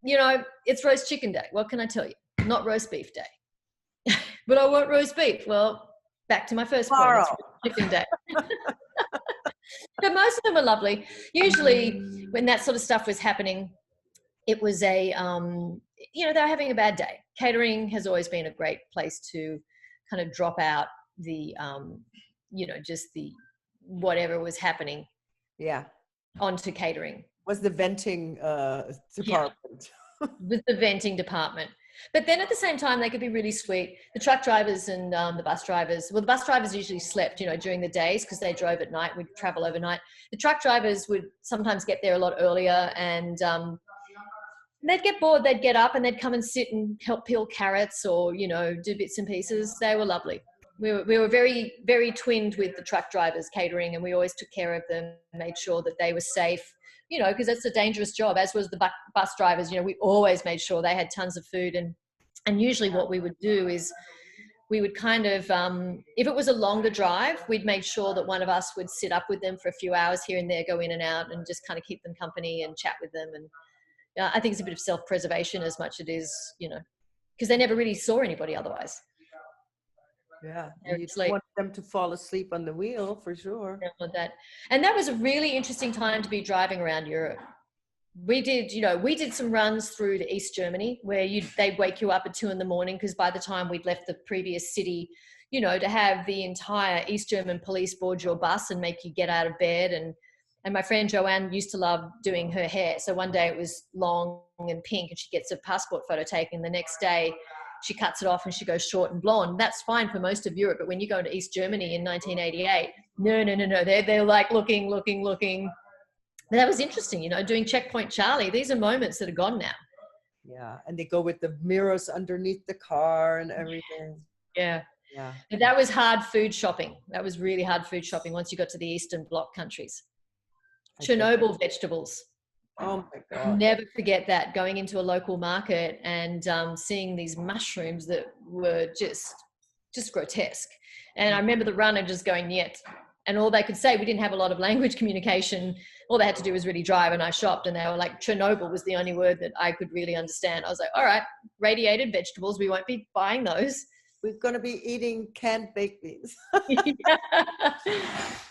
it's roast chicken day. What can I tell you? Not roast beef day. But I want roast beef. Well, back to my first point. It's roast chicken day. But most of them were lovely. Usually when that sort of stuff was happening, it was they were having a bad day. Catering has always been a great place to kind of drop out the, just the whatever was happening. Yeah. Onto catering. Was the venting department. Yeah. With the venting department. But then at the same time, they could be really sweet. The truck drivers and the bus drivers, the bus drivers usually slept, during the days because they drove at night, would travel overnight. The truck drivers would sometimes get there a lot earlier and they'd get bored, they'd get up and they'd come and sit and help peel carrots or, do bits and pieces. They were lovely. We were very, very twinned with the truck drivers catering, and we always took care of them, made sure that they were safe, because that's a dangerous job, as was the bus drivers. We always made sure they had tons of food. And usually what we would do is we would kind of, if it was a longer drive, we'd make sure that one of us would sit up with them for a few hours here and there, go in and out and just kind of keep them company and chat with them. And I think it's a bit of self-preservation as much as it is, because they never really saw anybody otherwise. Yeah, you want them to fall asleep on the wheel for sure. And that was a really interesting time to be driving around Europe. We did some runs through to East Germany where they'd wake you up at 2 a.m. because by the time we'd left the previous city, to have the entire East German police board your bus and make you get out of bed. And my friend Joanne used to love doing her hair. So one day it was long and pink and she gets a passport photo taken. The next day she cuts it off and she goes short and blonde. That's fine for most of Europe. But when you go into East Germany in 1988, no. They're like looking. But that was interesting, doing Checkpoint Charlie. These are moments that are gone now. Yeah. And they go with the mirrors underneath the car and everything. Yeah. But that was hard food shopping. That was really hard food shopping once you got to the Eastern Bloc countries. Chernobyl vegetables. Oh my God. Never forget that, going into a local market and seeing these mushrooms that were just grotesque. And I remember the runner just going, "Niet." And all they could say, we didn't have a lot of language communication. All they had to do was really drive, and I shopped and they were like, Chernobyl was the only word that I could really understand. I was like, all right, radiated vegetables, we won't be buying those. We're going to be eating canned baked beans.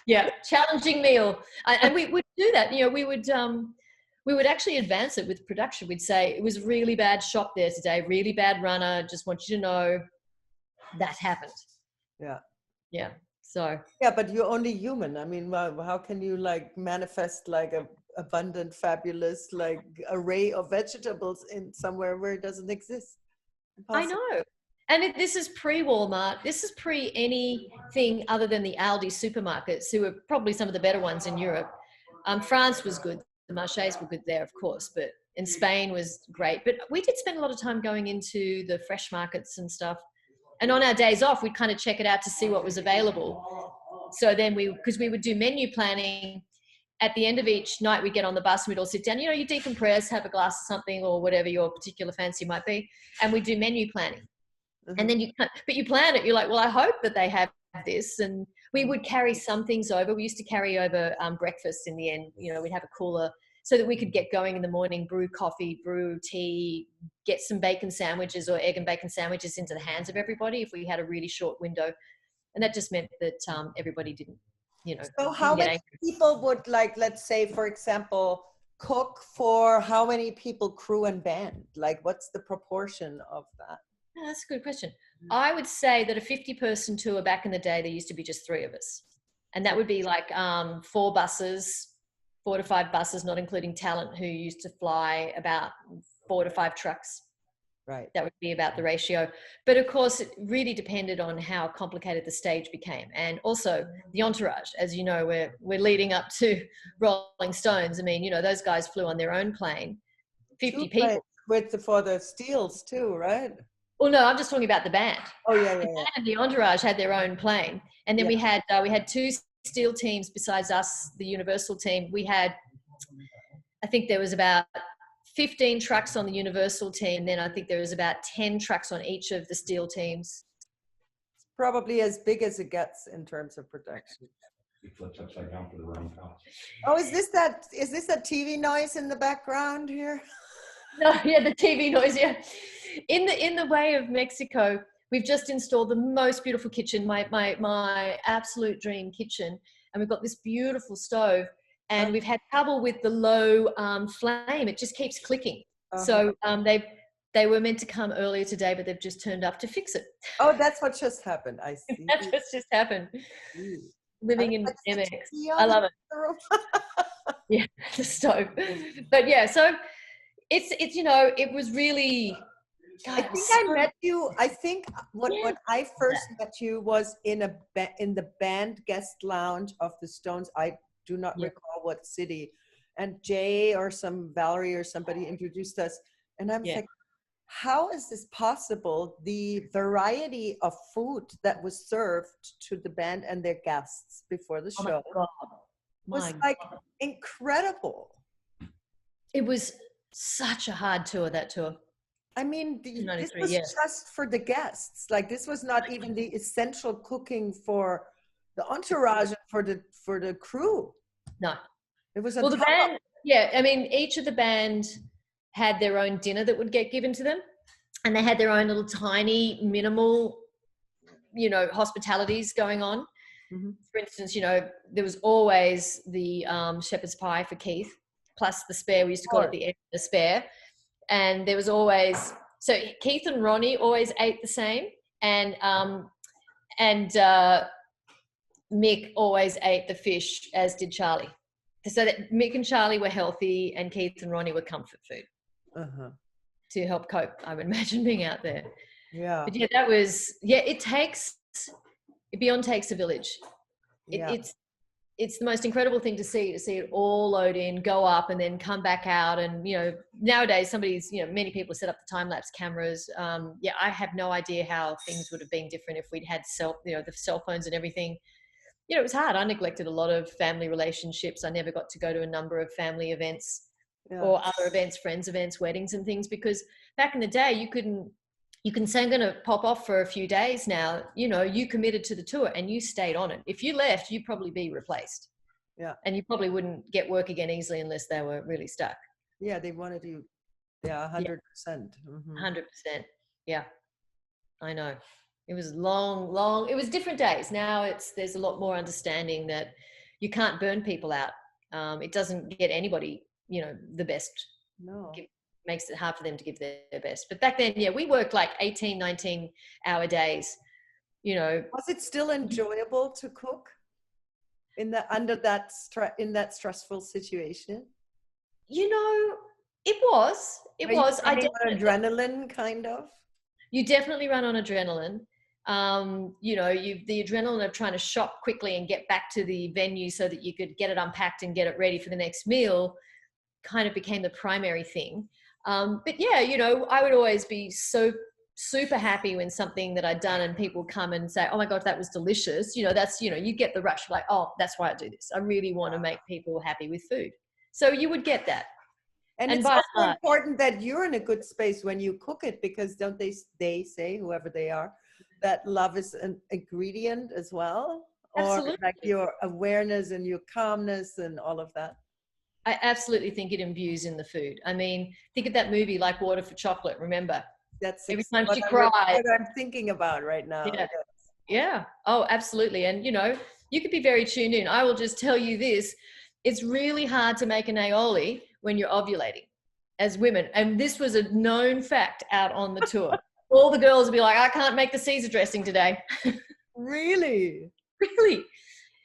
Yeah, challenging meal. And we would do that. We would actually advance it with production. We'd say, it was a really bad shop there today, really bad runner. Just want you to know that happened. Yeah. Yeah. So Yeah, but you're only human. I mean, how can you like manifest like a abundant, fabulous like array of vegetables in somewhere where it doesn't exist? I Impossible. know. And this is pre-Walmart. This is pre anything other than the Aldi supermarkets, who are probably some of the better ones in Europe. France was good. The marchés were good there, of course, but in Spain was great. But we did spend a lot of time going into the fresh markets and stuff. And on our days off, we'd kind of check it out to see what was available. So then because we would do menu planning at the end of each night, we'd get on the bus and we'd all sit down, you decompress, have a glass of something or whatever your particular fancy might be. And we do menu planning. And then you plan it. You're like, well, I hope that they have this. And we would carry some things over. We used to carry over breakfast in the end. We'd have a cooler so that we could get going in the morning, brew coffee, brew tea, get some bacon sandwiches or egg and bacon sandwiches into the hands of everybody if we had a really short window. And that just meant that everybody didn't, So how many people would like, let's say, for example, cook for how many people, crew and band? Like, what's the proportion of that? Oh, that's a good question. I would say that a 50-person tour back in the day, there used to be just 3 of us. And that would be like 4 to 5 buses, not including talent, who used to fly about 4 to 5 trucks. Right. That would be about the ratio. But of course, it really depended on how complicated the stage became. And also the entourage. As you know, we're leading up to Rolling Stones. I mean, those guys flew on their own plane, 50 people. For the steels too, right? Well, no, I'm just talking about the band. Oh, yeah. The band and the entourage had their own plane. And then we had 2 steel teams besides us, the Universal team. We had, I think there was about 15 trucks on the Universal team. And then I think there was about 10 trucks on each of the steel teams. Probably as big as it gets in terms of production. Oh, is this a TV noise in the background here? No, yeah, the TV noise, yeah. In the way of Mexico, we've just installed the most beautiful kitchen, my absolute dream kitchen. And we've got this beautiful stove. And we've had trouble with the low flame. It just keeps clicking. So they were meant to come earlier today, but they've just turned up to fix it. Oh, that's what just happened. I see. That's what's just happened. Living in MX. I love it. Yeah, the stove. But yeah, so it's it was really. God, I met you. I think when I first met you was in the band guest lounge of the Stones. I do not recall what city, and Jay or Valerie or somebody introduced us, and I'm like, how is this possible? The variety of food that was served to the band and their guests before the show was like incredible. It was such a hard tour, that tour. I mean, this was just for the guests. Like, this was not even the essential cooking for the entourage and for the crew. No. It was the band. Yeah, I mean, each of the band had their own dinner that would get given to them, and they had their own little tiny minimal, hospitalities going on. Mm-hmm. For instance, there was always the shepherd's pie for Keith, plus the spare. We used to call it the spare. And there was always, so Keith and Ronnie always ate the same, and Mick always ate the fish, as did Charlie. So that Mick and Charlie were healthy, and Keith and Ronnie were comfort food to help cope, I would imagine, being out there. Yeah. But yeah, that was, it takes a village. It's the most incredible thing to see it all load in, go up, and then come back out. And, nowadays many people set up the time-lapse cameras. I have no idea how things would have been different if we'd had the cell phones and everything. It was hard. I neglected a lot of family relationships. I never got to go to a number of family events or other events, friends events, weddings and things, because back in the day you can say, I'm going to pop off for a few days now. You committed to the tour and you stayed on it. If you left, you'd probably be replaced. Yeah. And you probably wouldn't get work again easily unless they were really stuck. Yeah, they wanted you. Yeah, 100%. Mm-hmm. 100%. Yeah, I know. It was long. It was different days. Now there's a lot more understanding that you can't burn people out. It doesn't get anybody, the best. No. Makes it hard for them to give their best. But back then, we worked like 18, 19-hour days. you know. Was it still enjoyable to cook in in that stressful situation? You know, it Are you was. running on adrenaline, kind of? You definitely run on adrenaline. You know, the adrenaline of trying to shop quickly and get back to the venue so that you could get it unpacked and get it ready for the next meal kind of became the primary thing. But yeah, you know, I would always be so super happy when something that I'd done and people come and say, oh my God, that was delicious. You know, that's, you know, you get the rush, like, oh, that's why I do this. I really want to make people happy with food. So you would get that. And it's also important that you're in a good space when you cook it, because don't they say, whoever they are, that love is an ingredient as well? Absolutely. Or like your awareness and your calmness and all of that? I absolutely think it imbues in the food. I mean, think of that movie, Like Water for Chocolate, remember? That's every time what she cried. What I'm thinking about right now. Yeah. Yeah. Oh, absolutely. And, you know, you could be very tuned in. I will just tell you this. It's really hard to make an aioli when you're ovulating as women. And this was a known fact out on the tour. All the girls would be like, I can't make the Caesar dressing today. Really? Really.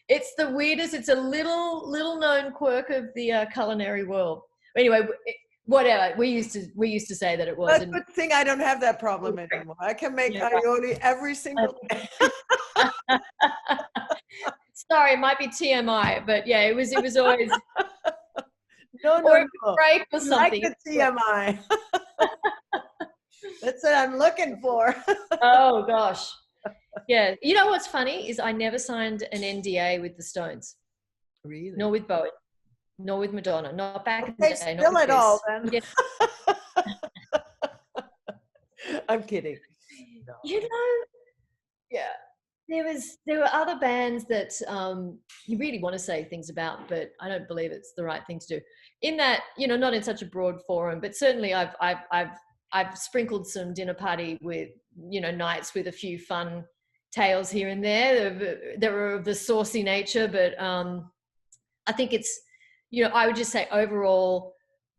It's the weirdest. It's a little known quirk of the culinary world. Anyway, whatever. We used to say that it was. That's a good thing I don't have that problem anymore. I can make aioli every single day. Sorry, it might be TMI, but yeah, it was always no, break or something. Like the TMI. That's what I'm looking for. Oh gosh. Yeah. You know what's funny is I never signed an NDA with the Stones. Really? Nor with Bowie. Nor with Madonna. Not back in the day. Still not at all then. Yeah. I'm kidding. No. You know, yeah. There were other bands that you really want to say things about, but I don't believe it's the right thing to do. In that, you know, not in such a broad forum, but certainly I've sprinkled some dinner party with, you know, nights with a few fun tales here and there. They were of the saucy nature, but I think it's, you know, I would just say overall,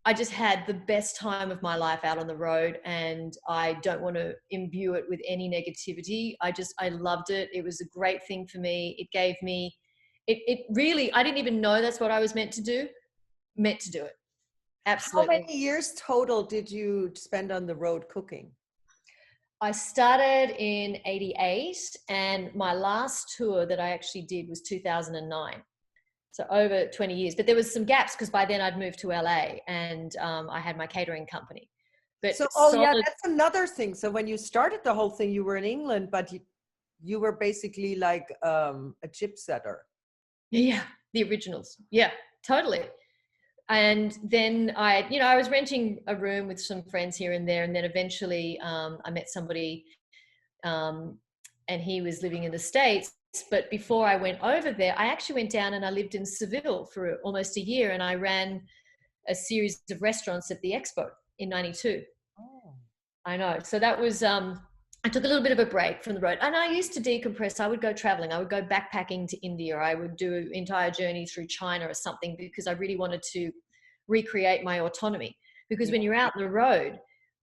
I just had the best time of my life out on the road, and I don't want to imbue it with any negativity. I loved it. It was a great thing for me. It gave me, it really, I didn't even know that's what I was meant to do it. Absolutely. How many years total did you spend on the road cooking? I started in 88, and my last tour that I actually did was 2009. So over 20 years, but there was some gaps because by then I'd moved to LA and I had my catering company. But so, that's another thing. So when you started the whole thing, you were in England, but you were basically like a chip setter. Yeah, the originals. Yeah, totally. And then I was renting a room with some friends here and there, and then eventually I met somebody, and he was living in the States. But before I went over there, I actually went down and I lived in Seville for almost a year, and I ran a series of restaurants at the Expo in 92. Oh. I know. So that was, I took a little bit of a break from the road, and I used to decompress. I would go traveling. I would go backpacking to India. I would do an entire journey through China or something, because I really wanted to recreate my autonomy. Because when you're out on the road,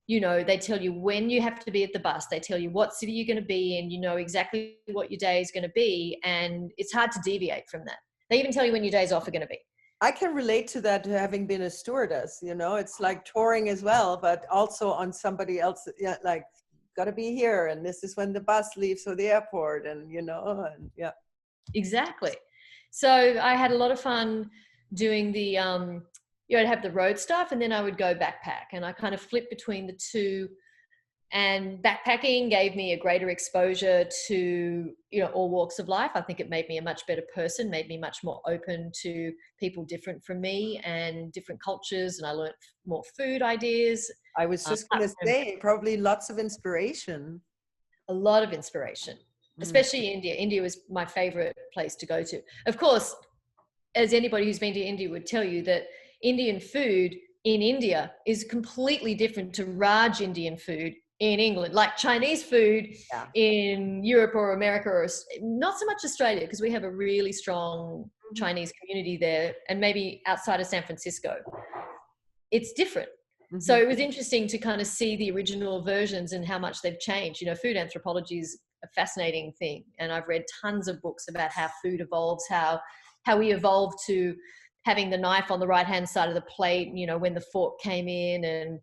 you know, they tell you when you have to be at the bus. They tell you what city you're going to be in. You know exactly what your day is going to be. And it's hard to deviate from that. They even tell you when your days off are going to be. I can relate to that, having been a stewardess. You know, it's like touring as well, but also on somebody else, like, got to be here. And this is when the bus leaves for the airport, and, you know, and yeah. Exactly. So I had a lot of fun doing the, I'd have the road stuff, and then I would go backpack, and I kind of flipped between the two. And backpacking gave me a greater exposure to, you know, all walks of life. I think it made me a much better person, made me much more open to people different from me and different cultures. And I learned more food ideas. I was just going to say, probably lots of inspiration. A lot of inspiration, especially India. India was my favorite place to go to. Of course, as anybody who's been to India would tell you, that Indian food in India is completely different to Raj Indian food in England. Like Chinese food in Europe or America, or not so much Australia, because we have a really strong Chinese community there, and maybe outside of San Francisco. It's different. Mm-hmm. So it was interesting to kind of see the original versions and how much they've changed. You know, food anthropology is a fascinating thing. And I've read tons of books about how food evolves, how we evolved to having the knife on the right-hand side of the plate, you know, when the fork came in, and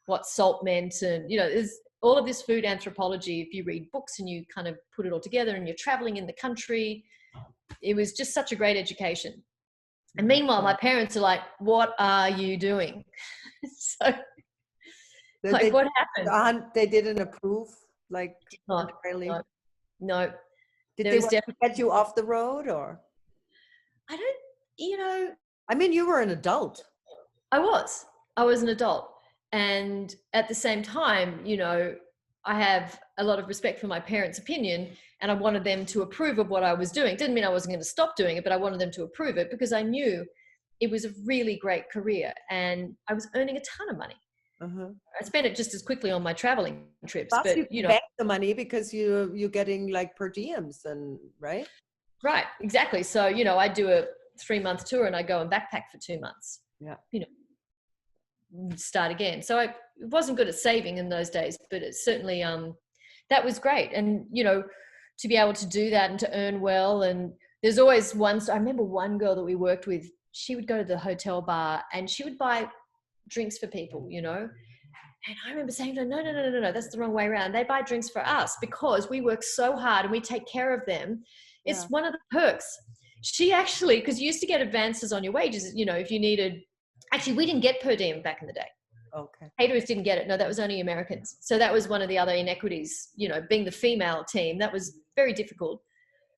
what salt meant. And, you know, there's all of this food anthropology. If you read books and you kind of put it all together and you're traveling in the country, it was just such a great education. And meanwhile, my parents are like, what are you doing? So, like, what happened? They didn't approve, like, Not, really? no. Did they want to get you off the road, or? I don't, you know. I mean, you were an adult. I was an adult. And at the same time, you know, I have a lot of respect for my parents' opinion, and I wanted them to approve of what I was doing. It didn't mean I wasn't going to stop doing it, but I wanted them to approve it because I knew it was a really great career and I was earning a ton of money. I spent it just as quickly on my traveling trips. Plus but you know, bank the money because you're getting like per diems, and right? Right, exactly. So, you know, I do a 3-month tour and I go and backpack for 2 months. Yeah. You know, start again. So I wasn't good at saving in those days, but it certainly, that was great. And, you know, to be able to do that and to earn well. And there's always I remember one girl that we worked with, she would go to the hotel bar and she would buy drinks for people, you know. And I remember saying to her, no, that's the wrong way around. They buy drinks for us because we work so hard and we take care of them. It's one of the perks. She actually, because you used to get advances on your wages, you know, if you needed, actually, we didn't get per diem back in the day. Okay. Caterers didn't get it. No, that was only Americans. So that was one of the other inequities, you know, being the female team, that was very difficult.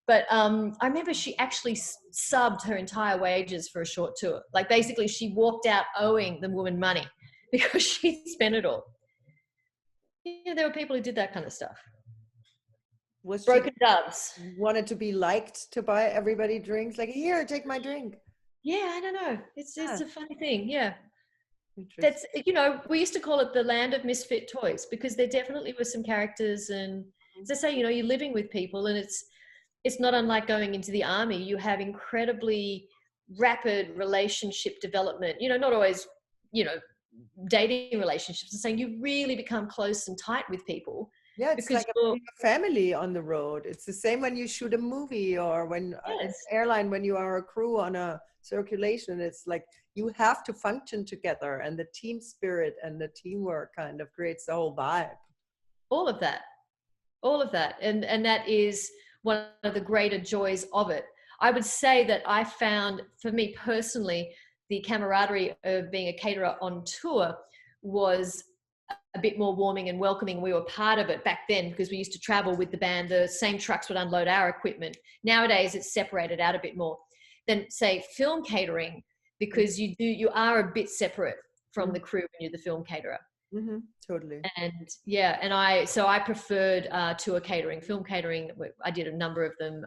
But I remember she actually subbed her entire wages for a short tour. Like basically she walked out owing the woman money because she spent it all. Yeah, there were people who did that kind of stuff. Was broken doves. Wanted to be liked, to buy everybody drinks, like, here, take my drink. Yeah, I don't know. It's a funny thing. Yeah. That's, you know, we used to call it the land of misfit toys because there definitely were some characters, and as I say, you know, you're living with people, and it's not unlike going into the army. You have incredibly rapid relationship development, you know, not always, you know, dating relationships, and saying you really become close and tight with people. Yeah, it's like a family on the road. It's the same when you shoot a movie or when it's airline, when you are a crew on a circulation. It's like you have to function together, and the team spirit and the teamwork kind of creates the whole vibe. All of that. And that is one of the greater joys of it. I would say that I found, for me personally, the camaraderie of being a caterer on tour was a bit more warming and welcoming. We were part of it back then because we used to travel with the band. The same trucks would unload our equipment. Nowadays it's separated out a bit more than, say, film catering, because you are a bit separate from the crew when you're the film caterer. Totally. And yeah, and I preferred tour catering. Film catering, I did a number of them.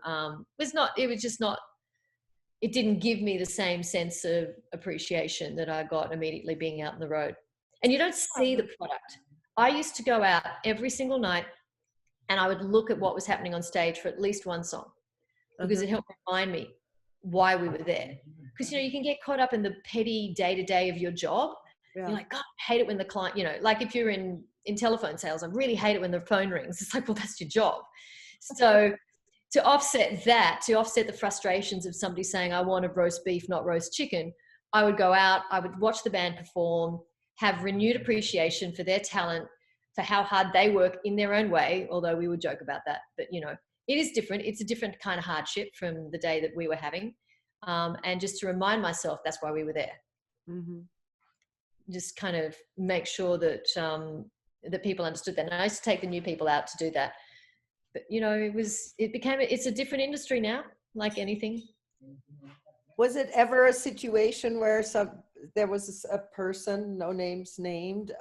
It didn't give me the same sense of appreciation that I got immediately being out on the road. And you don't see the product. I used to go out every single night and I would look at what was happening on stage for at least one song, because it helped remind me why we were there. Because, you know, you can get caught up in the petty day-to-day of your job. You're like, God, I hate it when the client, you know, like if you're in telephone sales, I really hate it when the phone rings. It's like, well, that's your job. So to offset the frustrations of somebody saying, I want a roast beef, not roast chicken, I would go out, I would watch the band perform, have renewed appreciation for their talent, for how hard they work in their own way, although we would joke about that. But, you know, it is different. It's a different kind of hardship from the day that we were having. And just to remind myself, that's why we were there. Just kind of make sure that that people understood that. And I used to take the new people out to do that. But, you know, it's a different industry now, like anything. Was it ever a situation where there was a person, no names named,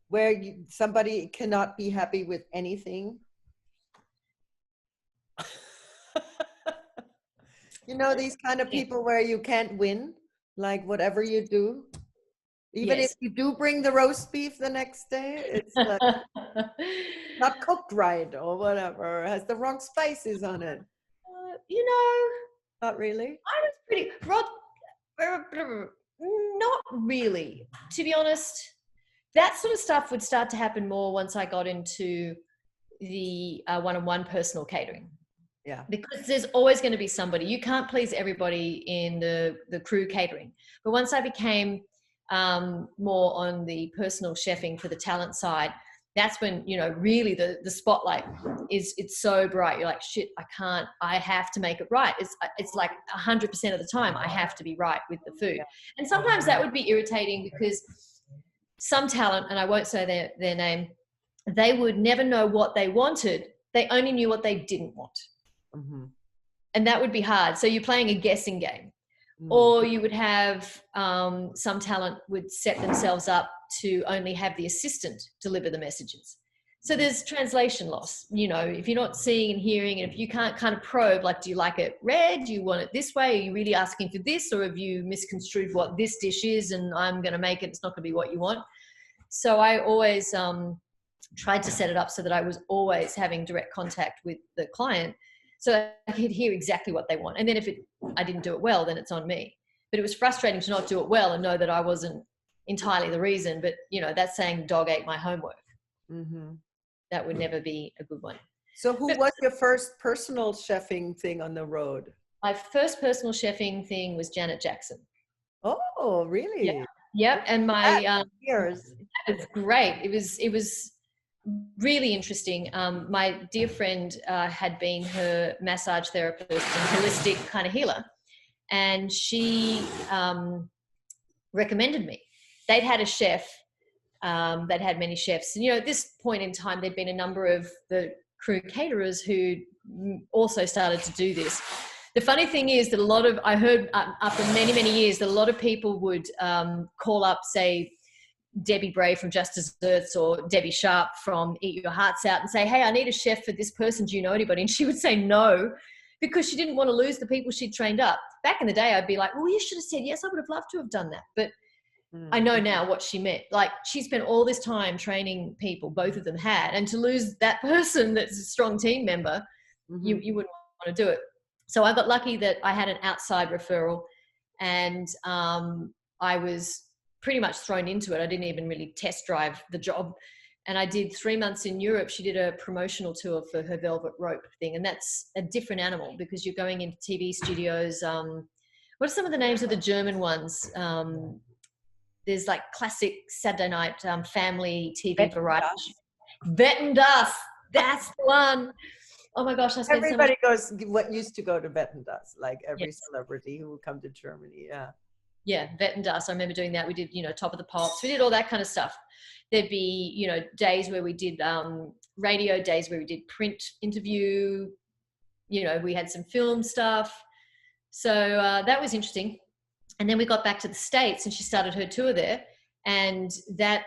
where somebody cannot be happy with anything? You know, these kind of people where you can't win, like whatever you do, even if you do bring the roast beef the next day, it's like not cooked right or whatever, has the wrong spices on it. You know, not really. I was pretty not really, to be honest. That sort of stuff would start to happen more once I got into the one-on-one personal catering. Yeah. Because there's always going to be somebody. You can't please everybody in the crew catering. But once I became more on the personal chefing for the talent side, that's when, you know, really the spotlight it's so bright. You're like, shit, I have to make it right. It's like 100% of the time I have to be right with the food. And sometimes that would be irritating because some talent, and I won't say their name, they would never know what they wanted. They only knew what they didn't want. Mm-hmm. And that would be hard. So you're playing a guessing game. Or you would have some talent would set themselves up to only have the assistant deliver the messages. So there's translation loss. You know, if you're not seeing and hearing, and if you can't kind of probe, like, do you like it red? Do you want it this way? Are you really asking for this? Or have you misconstrued what this dish is and I'm going to make it, it's not going to be what you want? So I always tried to set it up so that I was always having direct contact with the client, so I could hear exactly what they want. And then if I didn't do it well, then it's on me. But it was frustrating to not do it well and know that I wasn't entirely the reason. But, you know, that's saying dog ate my homework. Mm-hmm. That would never be a good one. So who was your first personal chefing thing on the road? My first personal chefing thing was Janet Jackson. Oh, really? Yeah. Yep. And my years. It was great. It was really interesting. My dear friend had been her massage therapist and holistic kind of healer, and she recommended me. They'd had a chef, they'd had many chefs, and, you know, at this point in time there'd been a number of the crew caterers who also started to do this. The funny thing is that I heard after many years that a lot of people would call up, say, Debbie Bray from Just Desserts or Debbie Sharp from Eat Your Hearts Out, and say, hey, I need a chef for this person. Do you know anybody? And she would say no, because she didn't want to lose the people she'd trained up. Back in the day, I'd be like, well, you should have said yes. I would have loved to have done that. But I know now what she meant. Like, she spent all this time training people, both of them had, and to lose that person that's a strong team member, you wouldn't want to do it. So I got lucky that I had an outside referral, and I was pretty much thrown into it. I didn't even really test drive the job. And I did 3 months in Europe. She did a promotional tour for her Velvet Rope thing. And that's a different animal because you're going into TV studios. What are some of the names of the German ones? There's like classic Saturday night family TV variety. Wetten das. That's the one. Oh my gosh. Everybody what used to go to Wetten das, like every celebrity who would come to Germany. Yeah. Yeah, Wetten das. I remember doing that. We did, you know, Top of the Pops. We did all that kind of stuff. There'd be, you know, days where we did radio, days where we did print interview. You know, we had some film stuff. So that was interesting. And then we got back to the States and she started her tour there. And that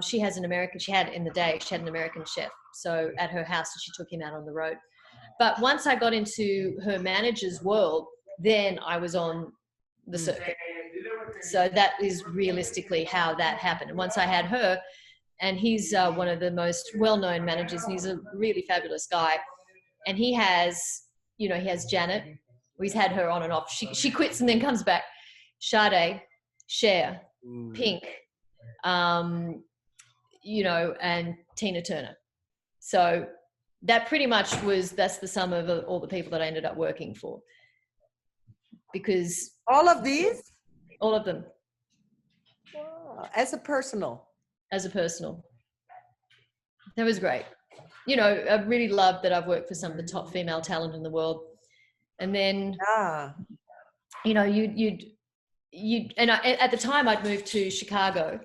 she had an American chef. So at her house, and she took him out on the road. But once I got into her manager's world, then I was on the circuit. So that is realistically how that happened. And once I had her, and he's one of the most well-known managers, and he's a really fabulous guy. And he has Janet. He's had her on and off. She quits and then comes back. Sade, Cher, Pink, and Tina Turner. So that pretty much that's the sum of all the people that I ended up working for. Because all of these? All of them. Wow. As a personal. That was great. You know, I really loved that I've worked for some of the top female talent in the world. And then, you know, at the time I'd moved to Chicago,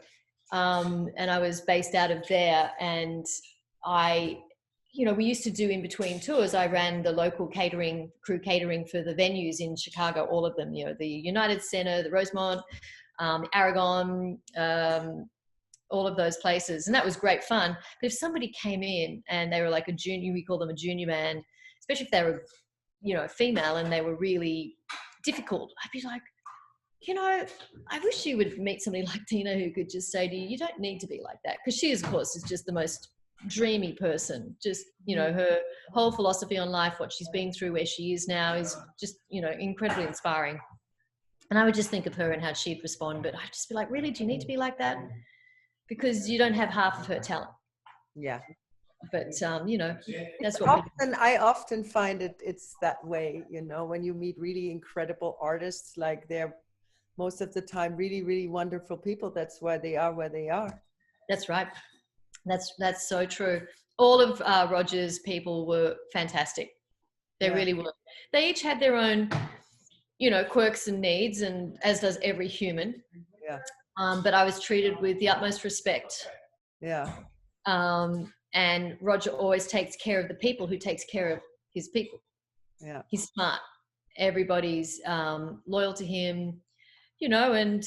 and I was based out of there, and we used to do in between tours. I ran the local crew catering for the venues in Chicago, all of them, you know, the United Center, the Rosemont, Aragon, all of those places. And that was great fun. But if somebody came in and they were like a junior, we call them a junior band, especially if they were, you know, female and they were really difficult, I'd be like, you know, I wish you would meet somebody like Tina who could just say to you, you don't need to be like that. Because she, of course, is just the most dreamy person. Just, you know, her whole philosophy on life, what she's been through, where she is now, is just, you know, incredibly inspiring. And I would just think of her and how she'd respond, but I'd just be like, really, do you need to be like that? Because you don't have half of her talent. Yeah. But that's what I often find it's that way, when you meet really incredible artists, like they're most of the time really, really wonderful people. That's why they are where they are. That's right. That's so true. All of Roger's people were fantastic. They really were. They each had their own, quirks and needs, and as does every human. Yeah. But I was treated with the utmost respect. Yeah. And Roger always takes care of the people who takes care of his people. Yeah. He's smart. Everybody's loyal to him, and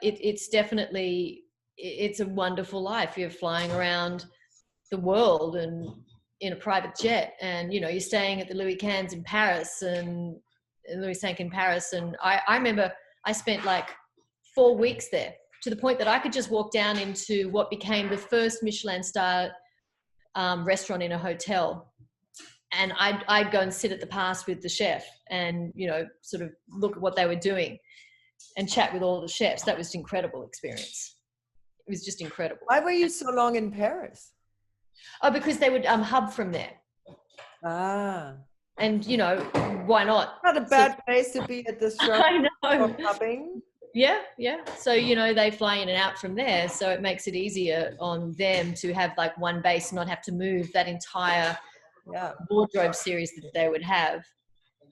it's definitely, it's a wonderful life. You're flying around the world and in a private jet, and you're staying at the Louis Cannes in Paris and Louis Cinq in Paris. And I remember I spent like 4 weeks there, to the point that I could just walk down into what became the first Michelin star restaurant in a hotel, and I'd go and sit at the pass with the chef and sort of look at what they were doing and chat with all the chefs. That was an incredible experience. It was just incredible. Why were you so long in Paris? Oh, because they would hub from there. Ah. And why not? Not a bad place to be at this show. I know. Hubbing. Yeah. So they fly in and out from there, so it makes it easier on them to have like one base, not have to move that entire wardrobe series that they would have.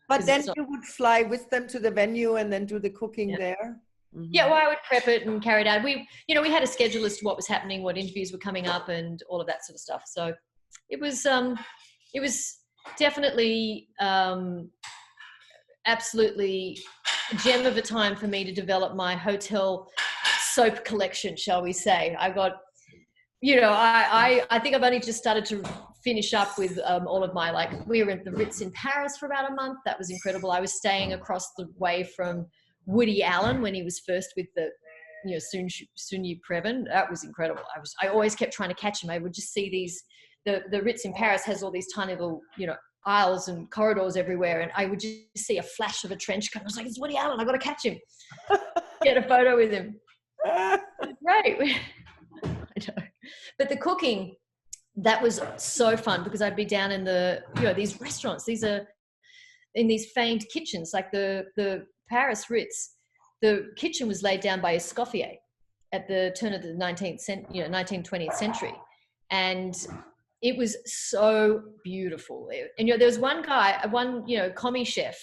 But then you would fly with them to the venue and then do the cooking there? Mm-hmm. Yeah, well, I would prep it and carry it out. We had a schedule as to what was happening, what interviews were coming up, and all of that sort of stuff. So it was definitely absolutely a gem of a time for me to develop my hotel soap collection, shall we say. I got, I think I've only just started to finish up with all of my, like, we were at the Ritz in Paris for about a month. That was incredible. I was staying across the way from Woody Allen when he was first with the, Sunyi Previn. That was incredible. I always kept trying to catch him. I would just see these, the Ritz in Paris has all these tiny little, aisles and corridors everywhere, and I would just see a flash of a trench coat. I was like, it's Woody Allen, I got to catch him. Get a photo with him. Right. I know. But the cooking, that was so fun, because I'd be down in the, these restaurants. These are in these famed kitchens, like the Paris Ritz. The kitchen was laid down by Escoffier at the turn of the 19th, 20th century. And it was so beautiful. And, there was one guy, commie chef,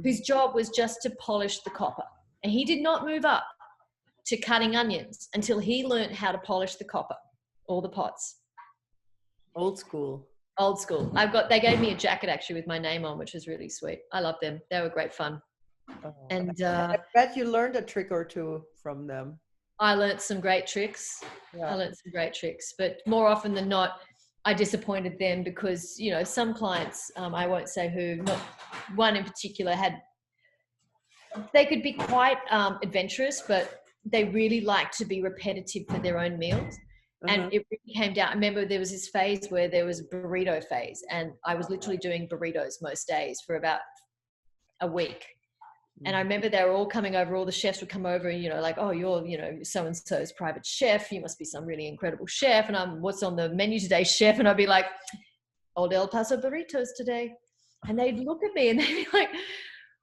whose job was just to polish the copper. And he did not move up to cutting onions until he learned how to polish the copper, all the pots. Old school. They gave me a jacket actually with my name on, which was really sweet. I love them. They were great fun. Oh, and I bet you learned a trick or two from them. I learned some great tricks. But more often than not, I disappointed them because, some clients, I won't say who, not one in particular, they could be quite adventurous, but they really liked to be repetitive for their own meals. And it really came down. I remember there was this phase where there was a burrito phase, and I was literally doing burritos most days for about a week. And I remember they were all coming over, all the chefs would come over and, like, oh, you're, so-and-so's private chef. You must be some really incredible chef. And I'm, what's on the menu today, chef? And I'd be like, Old El Paso burritos today. And they'd look at me and they'd be like,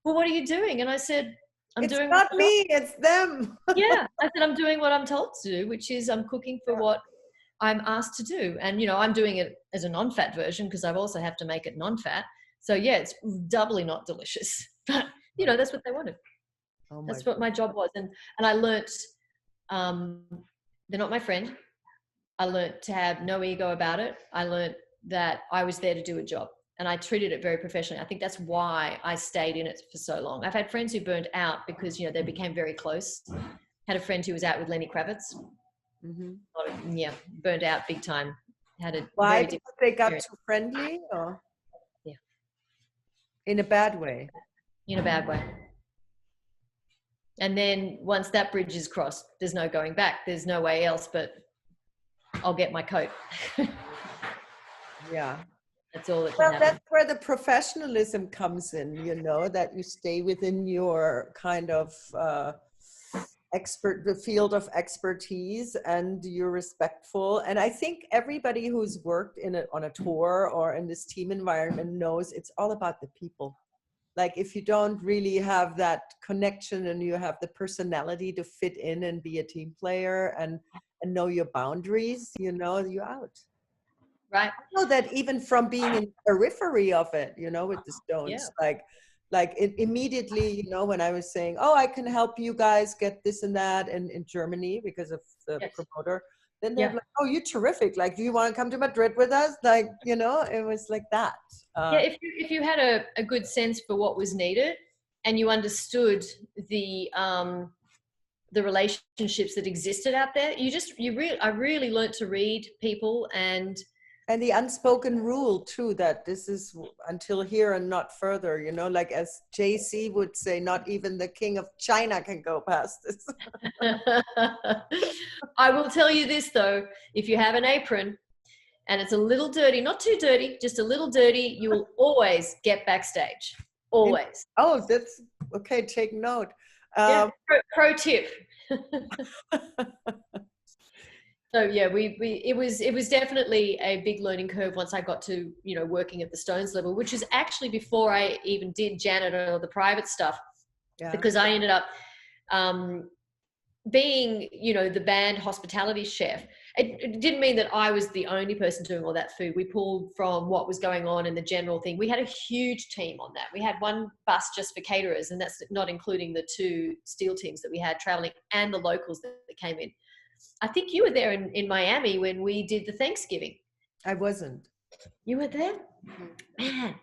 well, what are you doing? And I said, it's not me, it's them. Yeah. I said, I'm doing what I'm told to do, which is I'm cooking for what I'm asked to do. And, I'm doing it as a non-fat version because I also have to make it non-fat. So yeah, it's doubly not delicious, but that's what they wanted. That's what my job was. And I learnt, they're not my friend. I learnt to have no ego about it. I learnt that I was there to do a job, and I treated it very professionally. I think that's why I stayed in it for so long. I've had friends who burned out because, they became very close. Had a friend who was out with Lenny Kravitz. Burned out big time. Why? Because they got too friendly, or? Yeah. In a bad way. In a bad way. And then once that bridge is crossed, there's no going back. There's no way else but I'll get my coat. Yeah. That's all that can happen. That's where the professionalism comes in, that you stay within your kind of the field of expertise, and you're respectful. And I think everybody who's worked on a tour or in this team environment knows it's all about the people. Like if you don't really have that connection and you have the personality to fit in and be a team player and know your boundaries, you're out. Right. I know that even from being in the periphery of it, with the Stones, immediately, when I was saying, oh, I can help you guys get this and that in Germany because of the promoter, then they're like, oh, you're terrific. Like, do you want to come to Madrid with us? Like, it was like that. If you had a good sense for what was needed and you understood the relationships that existed out there, I really learned to read people and the unspoken rule too, that this is until here and not further, like as JC would say, not even the king of China can go past this. I will tell you this though, if you have an apron and it's a little dirty, not too dirty, just a little dirty, you will always get backstage. Always. Oh, that's okay. Take note. Pro tip. So yeah, it was definitely a big learning curve once I got to, working at the Stones level, which is actually before I even did Janet or the private stuff, because I ended up being, the band hospitality chef. It didn't mean that I was the only person doing all that food. We pulled from what was going on in the general thing. We had a huge team on that. We had one bus just for caterers, and that's not including the 2 steel teams that we had traveling and the locals that came in. I think you were there in Miami when we did the Thanksgiving. I wasn't. You were there? Man,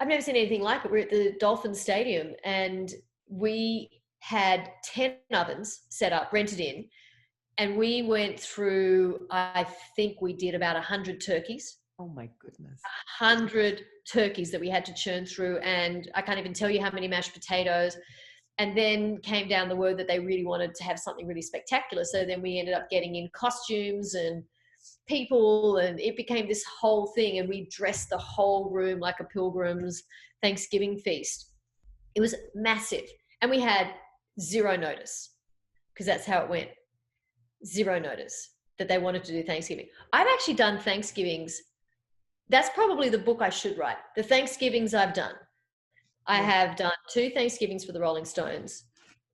I've never seen anything like it. We're at the Dolphin Stadium and we had 10 ovens set up, rented in, and we went through, I think we did about 100 turkeys. Oh my goodness. 100 turkeys that we had to churn through, and I can't even tell you how many mashed potatoes. And then came down the word that they really wanted to have something really spectacular. So then we ended up getting in costumes and people, and it became this whole thing. And we dressed the whole room like a pilgrim's Thanksgiving feast. It was massive. And we had 0 notice, because that's how it went. 0 notice that they wanted to do Thanksgiving. I've actually done Thanksgivings. That's probably the book I should write. The Thanksgivings I've done. I have done 2 Thanksgivings for the Rolling Stones,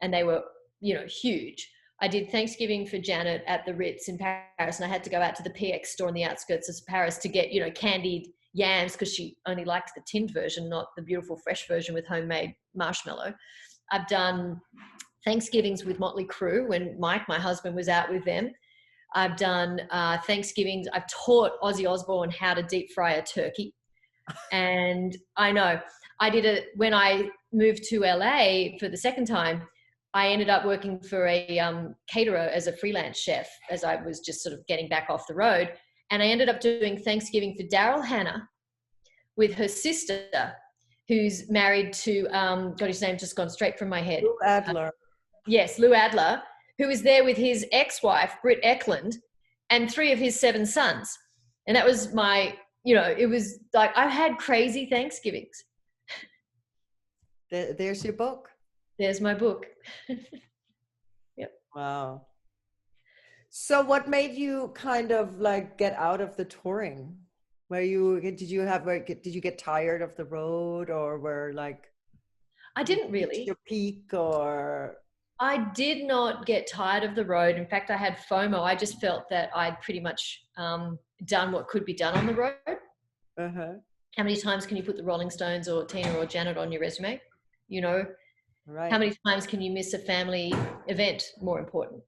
and they were, huge. I did Thanksgiving for Janet at the Ritz in Paris, and I had to go out to the PX store on the outskirts of Paris to get, candied yams, because she only liked the tinned version, not the beautiful fresh version with homemade marshmallow. I've done Thanksgivings with Motley Crue when Mike, my husband, was out with them. I've done Thanksgivings. I've taught Ozzy Osbourne how to deep fry a turkey. And I know I did it when I moved to LA for the second time. I ended up working for a caterer as a freelance chef as I was just sort of getting back off the road. And I ended up doing Thanksgiving for Daryl Hannah with her sister, who's married to, God, his name's just gone straight from my head. Lou Adler. Yes, Lou Adler, who was there with his ex-wife, Britt Eklund, and 3 of his 7 sons. And that was my, it was like, I've had crazy Thanksgivings. There's your book. There's my book. Yep. Wow. So what made you kind of like get out of the touring? Did you get tired of the road, or were like, I didn't really. Your peak, or? I did not get tired of the road. In fact, I had FOMO. I just felt that I'd pretty much done what could be done on the road. Uh-huh. How many times can you put the Rolling Stones or Tina or Janet on your resume? Right. How many times can you miss a family event? More important.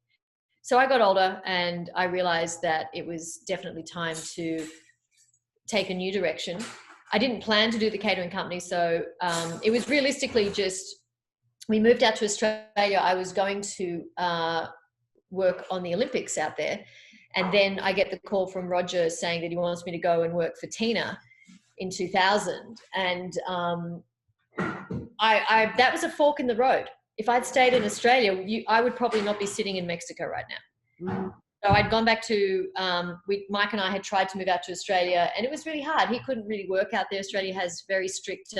So I got older and I realized that it was definitely time to take a new direction. I didn't plan to do the catering company. So it was realistically just, we moved out to Australia. I was going to work on the Olympics out there. And then I get the call from Roger saying that he wants me to go and work for Tina in 2000. And that was a fork in the road. If I'd stayed in Australia, I would probably not be sitting in Mexico right now. Mm-hmm. So I'd gone back to, Mike and I had tried to move out to Australia, and it was really hard. He couldn't really work out there. Australia has very strict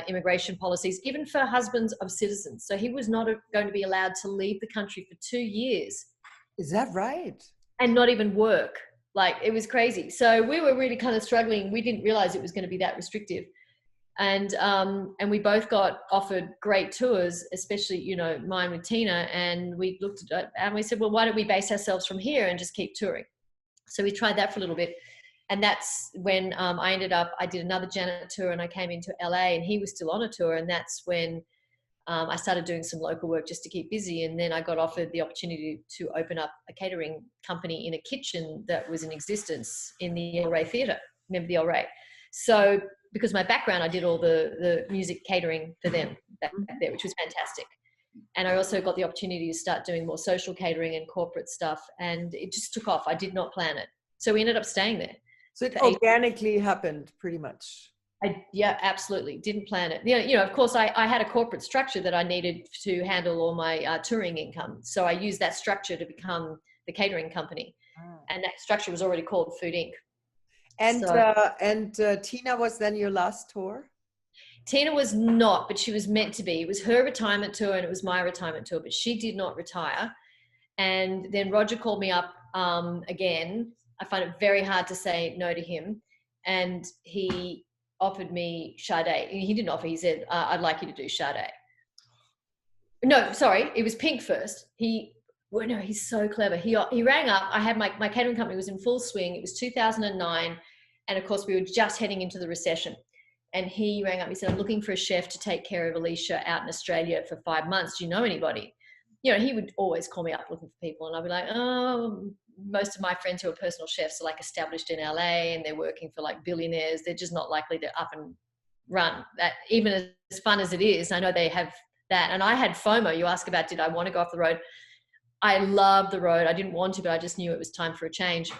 immigration policies, even for husbands of citizens. So he was not going to be allowed to leave the country for 2 years. Is that right? And not even work. Like, it was crazy. So we were really kind of struggling. We didn't realize it was going to be that restrictive. And we both got offered great tours, especially, you know, mine with Tina. And we looked at it and we said, well, why don't we base ourselves from here and just keep touring? So we tried that for a little bit. And that's when I did another Janet tour, and I came into LA, and he was still on a tour. And that's when I started doing some local work just to keep busy. And then I got offered the opportunity to open up a catering company in a kitchen that was in existence in the El Rey Theatre. Remember the El Rey? So because my background, I did all the music catering for them back there, which was fantastic. And I also got the opportunity to start doing more social catering and corporate stuff. And it just took off. I did not plan it. So we ended up staying there. So it organically happened pretty much. Yeah, absolutely. Didn't plan it. You know, of course, I had a corporate structure that I needed to handle all my touring income. So I used that structure to become the catering company. And that structure was already called Food Inc. And Tina was then your last tour? Tina was not, but she was meant to be. It was her retirement tour and it was my retirement tour, but she did not retire. And then Roger called me up again. I find it very hard to say no to him. And he offered me Sade. He didn't offer, he said, I'd like you to do Sade. No, sorry, it was Pink first. He's so clever. He rang up. I had my catering company was in full swing. It was 2009. And of course we were just heading into the recession. And he rang up, he said, I'm looking for a chef to take care of Alicia out in Australia for 5 months. Do you know anybody? You know, he would always call me up looking for people. And I'd be like, oh, most of my friends who are personal chefs are like established in LA and they're working for like billionaires. They're just not likely to up and run that, even as fun as it is. I know they have that. And I had FOMO. You ask about, did I want to go off the road? I love the road. I didn't want to, but I just knew it was time for a change.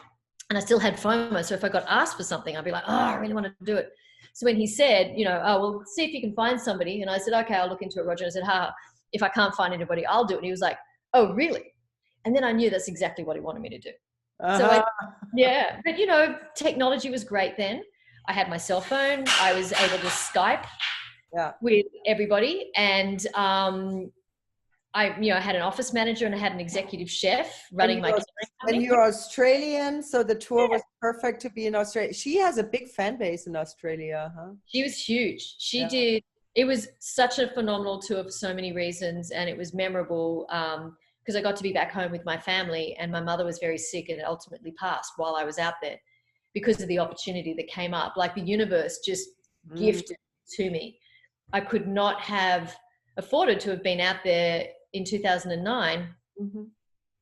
And I still had FOMO. So if I got asked for something, I'd be like, oh, I really want to do it. So when he said, you know, oh, well, see if you can find somebody. And I said, okay, I'll look into it, Roger. And I said, if I can't find anybody, I'll do it. And he was like, oh, really? And then I knew that's exactly what he wanted me to do. So yeah, but you know, technology was great then. I had my cell phone. I was able to Skype with everybody. And I had an office manager and I had an executive chef running my catering company. And you're Australian, so the tour was perfect to be in Australia. She has a big fan base in Australia, huh? She was huge. She did. It was such a phenomenal tour for so many reasons, and it was memorable because I got to be back home with my family, and my mother was very sick and ultimately passed while I was out there because of the opportunity that came up. Like the universe just gifted to me. I could not have afforded to have been out there in 2009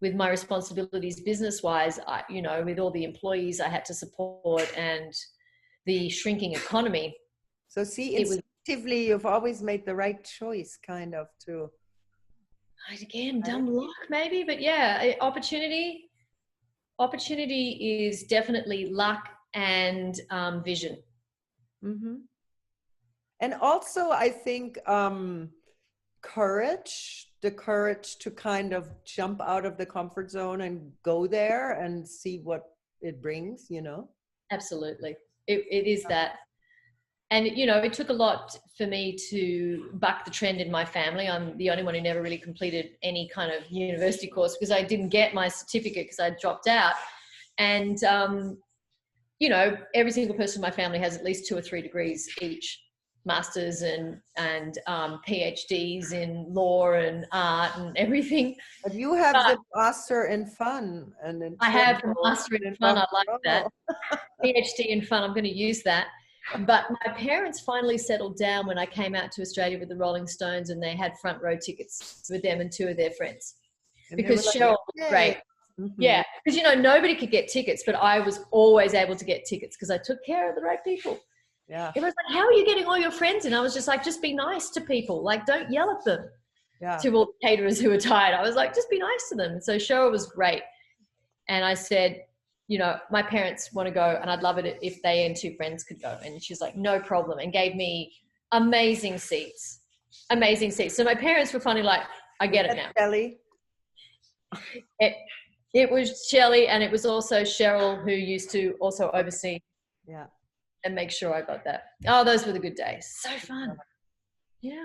with my responsibilities business-wise, with all the employees I had to support and the shrinking economy. So see, instinctively, you've always made the right choice, kind of, too. Again, dumb luck maybe, but yeah, opportunity is definitely luck and vision. And also, I think the courage to kind of jump out of the comfort zone and go there and see what it brings, you know? Absolutely. It is that. And, it took a lot for me to buck the trend in my family. I'm the only one who never really completed any kind of university course because I didn't get my certificate because I dropped out. And, every single person in my family has at least 2 or 3 degrees each. Masters and PhDs in law and art and everything. But you have the master in fun. I have the master in fun. I like that. PhD in fun. I'm going to use that. But my parents finally settled down when I came out to Australia with the Rolling Stones, and they had front row tickets with them and 2 of their friends. Because Cheryl was great. Yeah, because nobody could get tickets, but I was always able to get tickets because I took care of the right people. Yeah. Everyone's like, how are you getting all your friends in? I was just like, just be nice to people. Like, don't yell at them. Yeah. To all the caterers who were tired. I was like, just be nice to them. So Cheryl was great. And I said, my parents want to go and I'd love it if they and 2 friends could go. And she's like, no problem. And gave me amazing seats. Amazing seats. So my parents were finally like, I get it now. Shelley? It was Shelley, and it was also Cheryl who used to also oversee and make sure I got that. Oh, those were the good days. So fun. Yeah.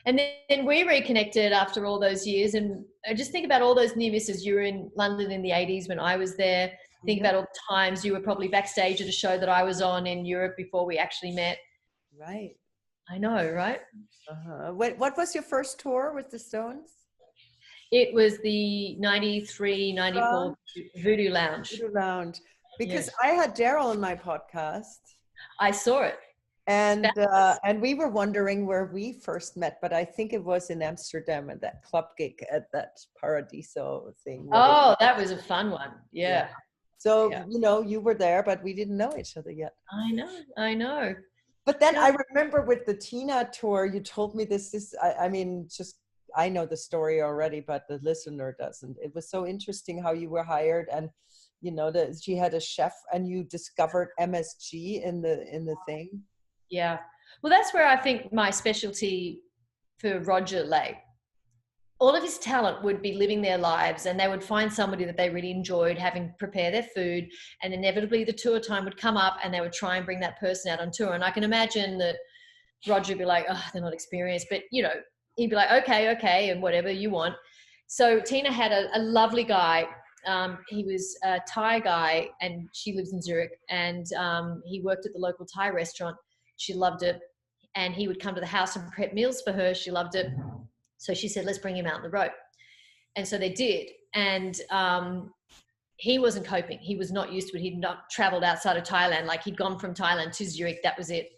And then we reconnected after all those years. And I just think about all those near misses. You were in London in the 80s when I was there. Think about all the times you were probably backstage at a show that I was on in Europe before we actually met. Right. I know, right? What was your first tour with the Stones? It was the 93, 94 Voodoo Lounge. Voodoo Lounge. Because I had Daryl on my podcast. I saw it. And we were wondering where we first met, but I think it was in Amsterdam at that club gig at that Paradiso thing. Oh, that was a fun one. Yeah. So, you know, you were there, but we didn't know each other yet. I know. But then I remember with the Tina tour, you told me I mean, just, I know the story already, but the listener doesn't. It was so interesting how you were hired, and, you know, that she had a chef and you discovered MSG in the thing. Yeah. Well, that's where I think my specialty for Roger lay. All of his talent would be living their lives, and they would find somebody that they really enjoyed having prepare their food, and inevitably the tour time would come up and they would try and bring that person out on tour. And I can imagine that Roger would be like, oh, they're not experienced, but, you know, he'd be like, okay, and whatever you want. So Tina had a lovely guy. He was a Thai guy, and she lives in Zurich, and he worked at the local Thai restaurant. She loved it. And he would come to the house and prep meals for her. She loved it. So she said, let's bring him out on the road. And so they did. And he wasn't coping. He was not used to it. He'd not traveled outside of Thailand. Like, he'd gone from Thailand to Zurich. That was it.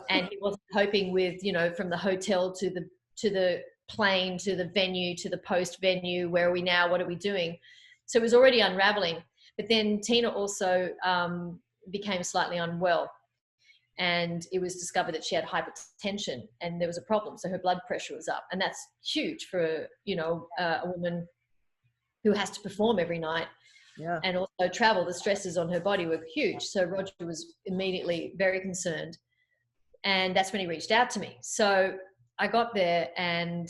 And he wasn't coping with, you know, from the hotel to the plane, to the venue, to the post venue. Where are we now? What are we doing? So it was already unraveling. But then Tina also became slightly unwell. And it was discovered that she had hypertension, and there was a problem. So her blood pressure was up, and that's huge for, you know, a woman who has to perform every night and also travel. The stresses on her body were huge. So Roger was immediately very concerned, and that's when he reached out to me. So I got there and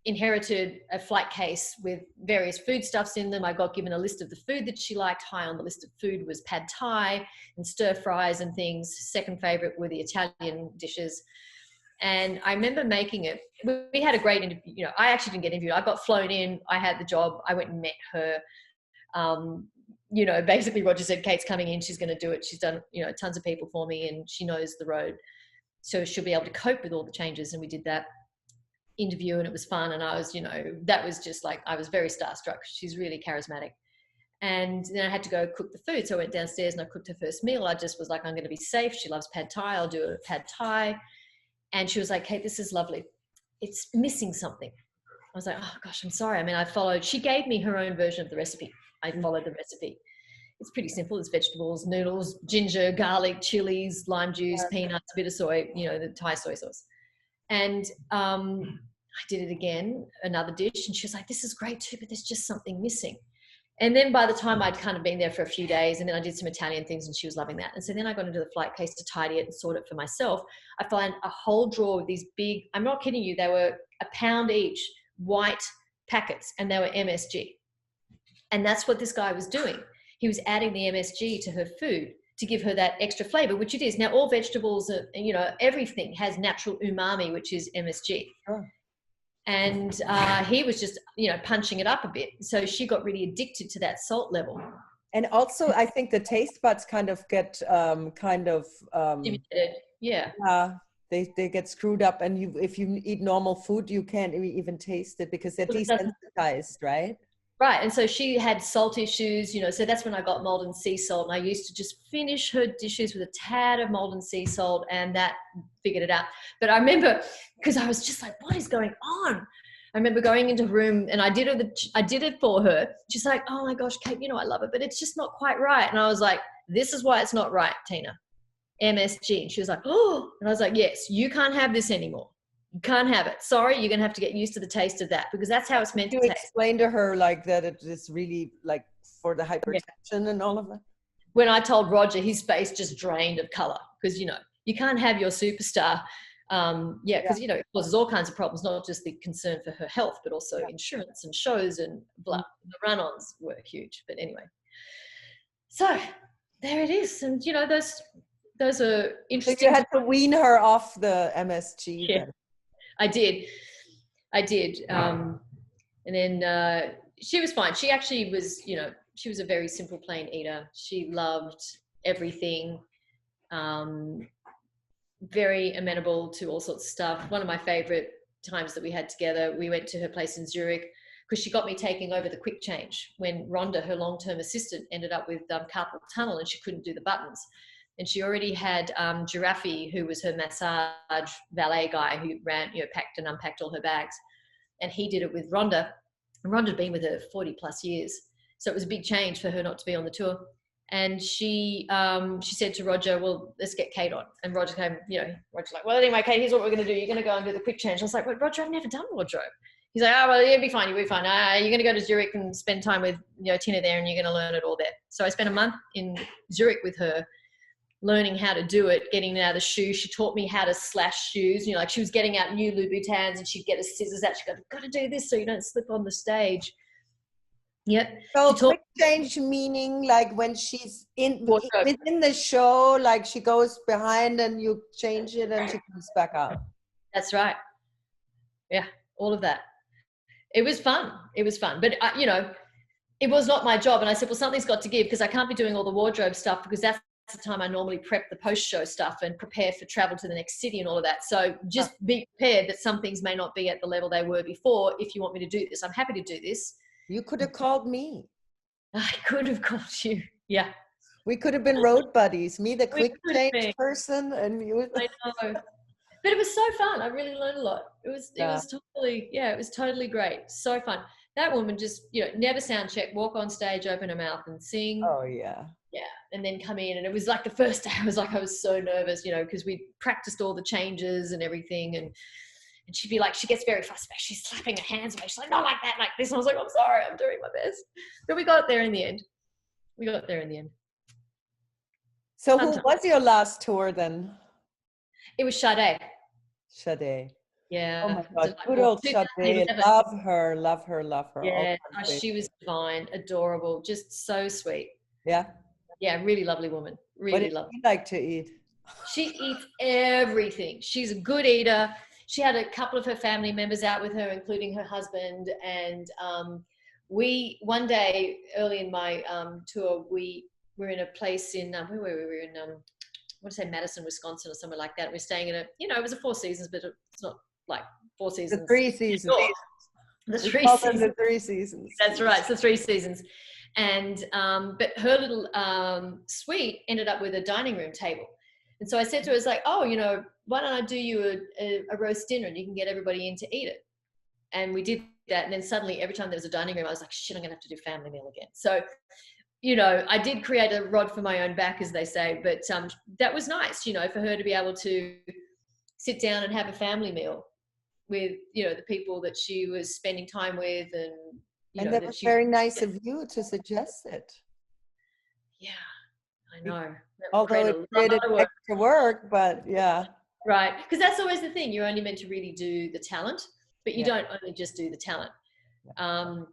inherited a flight case with various foodstuffs in them. I got given a list of the food that she liked. High on the list of food was pad thai and stir fries and things. Second favorite were the Italian dishes. And I remember making it. We had a great interview. You know, I actually didn't get interviewed. I got flown in. I had the job. I went and met her. You know, basically Roger said, Kate's coming in. She's going to do it. She's done, you know, tons of people for me, and she knows the road. So she'll be able to cope with all the changes. And we did that interview, and it was fun. And I was, you know, that was just like, I was very starstruck. She's really charismatic. And then I had to go cook the food. So I went downstairs and I cooked her first meal. I just was like, I'm going to be safe. She loves pad thai. I'll do a pad thai. And she was like, Kate, this is lovely. It's missing something. I was like, oh gosh, I'm sorry. I mean, she gave me her own version of the recipe. I followed the recipe. It's pretty simple. It's vegetables, noodles, ginger, garlic, chilies, lime juice, peanuts, a bit of soy, you know, the Thai soy sauce. And I did it again, another dish, and she was like, this is great too, but there's just something missing. And then by the time I'd kind of been there for a few days, and then I did some Italian things, and she was loving that. And so then I got into the flight case to tidy it and sort it for myself. I found a whole drawer with these big, I'm not kidding you, they were £1 each, white packets, and they were MSG. And that's what this guy was doing. He was adding the MSG to her food to give her that extra flavor, which it is. Now, all vegetables, you know, everything has natural umami, which is MSG. Oh. And he was just, you know, punching it up a bit. So she got really addicted to that salt level. And also, I think the taste buds kind of get they get screwed up. And if you eat normal food, you can't even taste it because they're desensitized, right? Right. And so she had salt issues, you know, so that's when I got Malden sea salt. And I used to just finish her dishes with a tad of Malden sea salt, and that figured it out. But I remember, because I was just like, what is going on? I remember going into a room, and I did it for her. She's like, oh my gosh, Kate, you know, I love it, but it's just not quite right. And I was like, this is why it's not right, Tina. MSG. And she was like, oh, and I was like, yes, you can't have this anymore. You can't have it. Sorry, you're going to have to get used to the taste of that, because that's how it's meant to taste. Explain to her like that it is really like for the hypertension and all of that. When I told Roger, his face just drained of color, because, you know, you can't have your superstar. Because, you know, it causes all kinds of problems, not just the concern for her health, but also insurance and shows and blah. The run-ons were huge. But anyway, so there it is. And, you know, those those are So interesting. you had to wean her off the MSG Yeah, then. I did. And then she was fine. She actually was, she was a very simple, plain eater. She loved everything. Very amenable to all sorts of stuff. One of my favorite times that we had together, we went to her place in Zurich because she got me taking over the quick change when Rhonda, her long-term assistant, ended up with carpal tunnel and she couldn't do the buttons. And she already had Giraffe, who was her massage valet guy who ran, packed and unpacked all her bags. And he did it with Rhonda. And Rhonda had been with her 40 plus years. So it was a big change for her not to be on the tour. And she said to Roger, well, let's get Kate on. And Roger came, Roger's like, well, anyway, Kate, here's what we're going to do. You're going to go and do the quick change. I was like, well, Roger, I've never done wardrobe. He's like, oh, well, you'll be fine. You'll be fine. You're going to go to Zurich and spend time with, Tina there and you're going to learn it all there. So I spent a month in Zurich with her, learning how to do it, getting out of the shoe. She taught me how to slash shoes. Like she was getting out new Louboutins and she'd get her scissors out. She'd go, got to do this so you don't slip on the stage. Yep. So quick change meaning like when she's within the show, like she goes behind and you change it and she comes back out. That's right. Yeah, all of that. It was fun. But it was not my job. And I said, well, something's got to give because I can't be doing all the wardrobe stuff because that's the time I normally prep the post-show stuff and prepare for travel to the next city and all of that. So just be prepared that some things may not be at the level they were before. If you want me to do this, I'm happy to do this. You could have called me. I could have called you. Yeah. We could have been road buddies. Me, the quick change person, and you. I know. But it was so fun. I really learned a lot. It was totally great. So fun. That woman just, never sound check, walk on stage, open her mouth and sing. Oh yeah. Yeah. And then come in. And it was like the first day I was so nervous, because we practiced all the changes and everything. And she'd be like, she gets very fussy. She's slapping her hands away. She's like, not like that, like this. And I was like, I'm sorry, I'm doing my best. But we got there in the end. So who was your last tour then? It was Sade. Sade. Yeah. Oh my God, good old Sade. Love her. Yeah, she was divine, adorable, just so sweet. Yeah. Yeah, really lovely woman. Really lovely. What does she like to eat? She eats everything. She's a good eater. She had a couple of her family members out with her, including her husband. And we, one day early in my tour, we were in a place in, where were we? We were in, I want to say Madison, Wisconsin or somewhere like that. We're staying in it was a Four Seasons, but it's not like Four Seasons. The Three Seasons. The Three Seasons. The Three Seasons. That's right. It's the Three Seasons. And, but her little suite ended up with a dining room table. And so I said to her, I was like, oh, why don't I do you a roast dinner and you can get everybody in to eat it? And we did that. And then suddenly every time there was a dining room, I was like, shit, I'm going to have to do family meal again. So, I did create a rod for my own back, as they say, but that was nice, for her to be able to sit down and have a family meal with, the people that she was spending time with. And that was very nice of you to suggest it. Yeah, I know. Although it created extra work, but yeah. Right, because that's always the thing. You're only meant to really do the talent, but you don't only just do the talent. Yeah.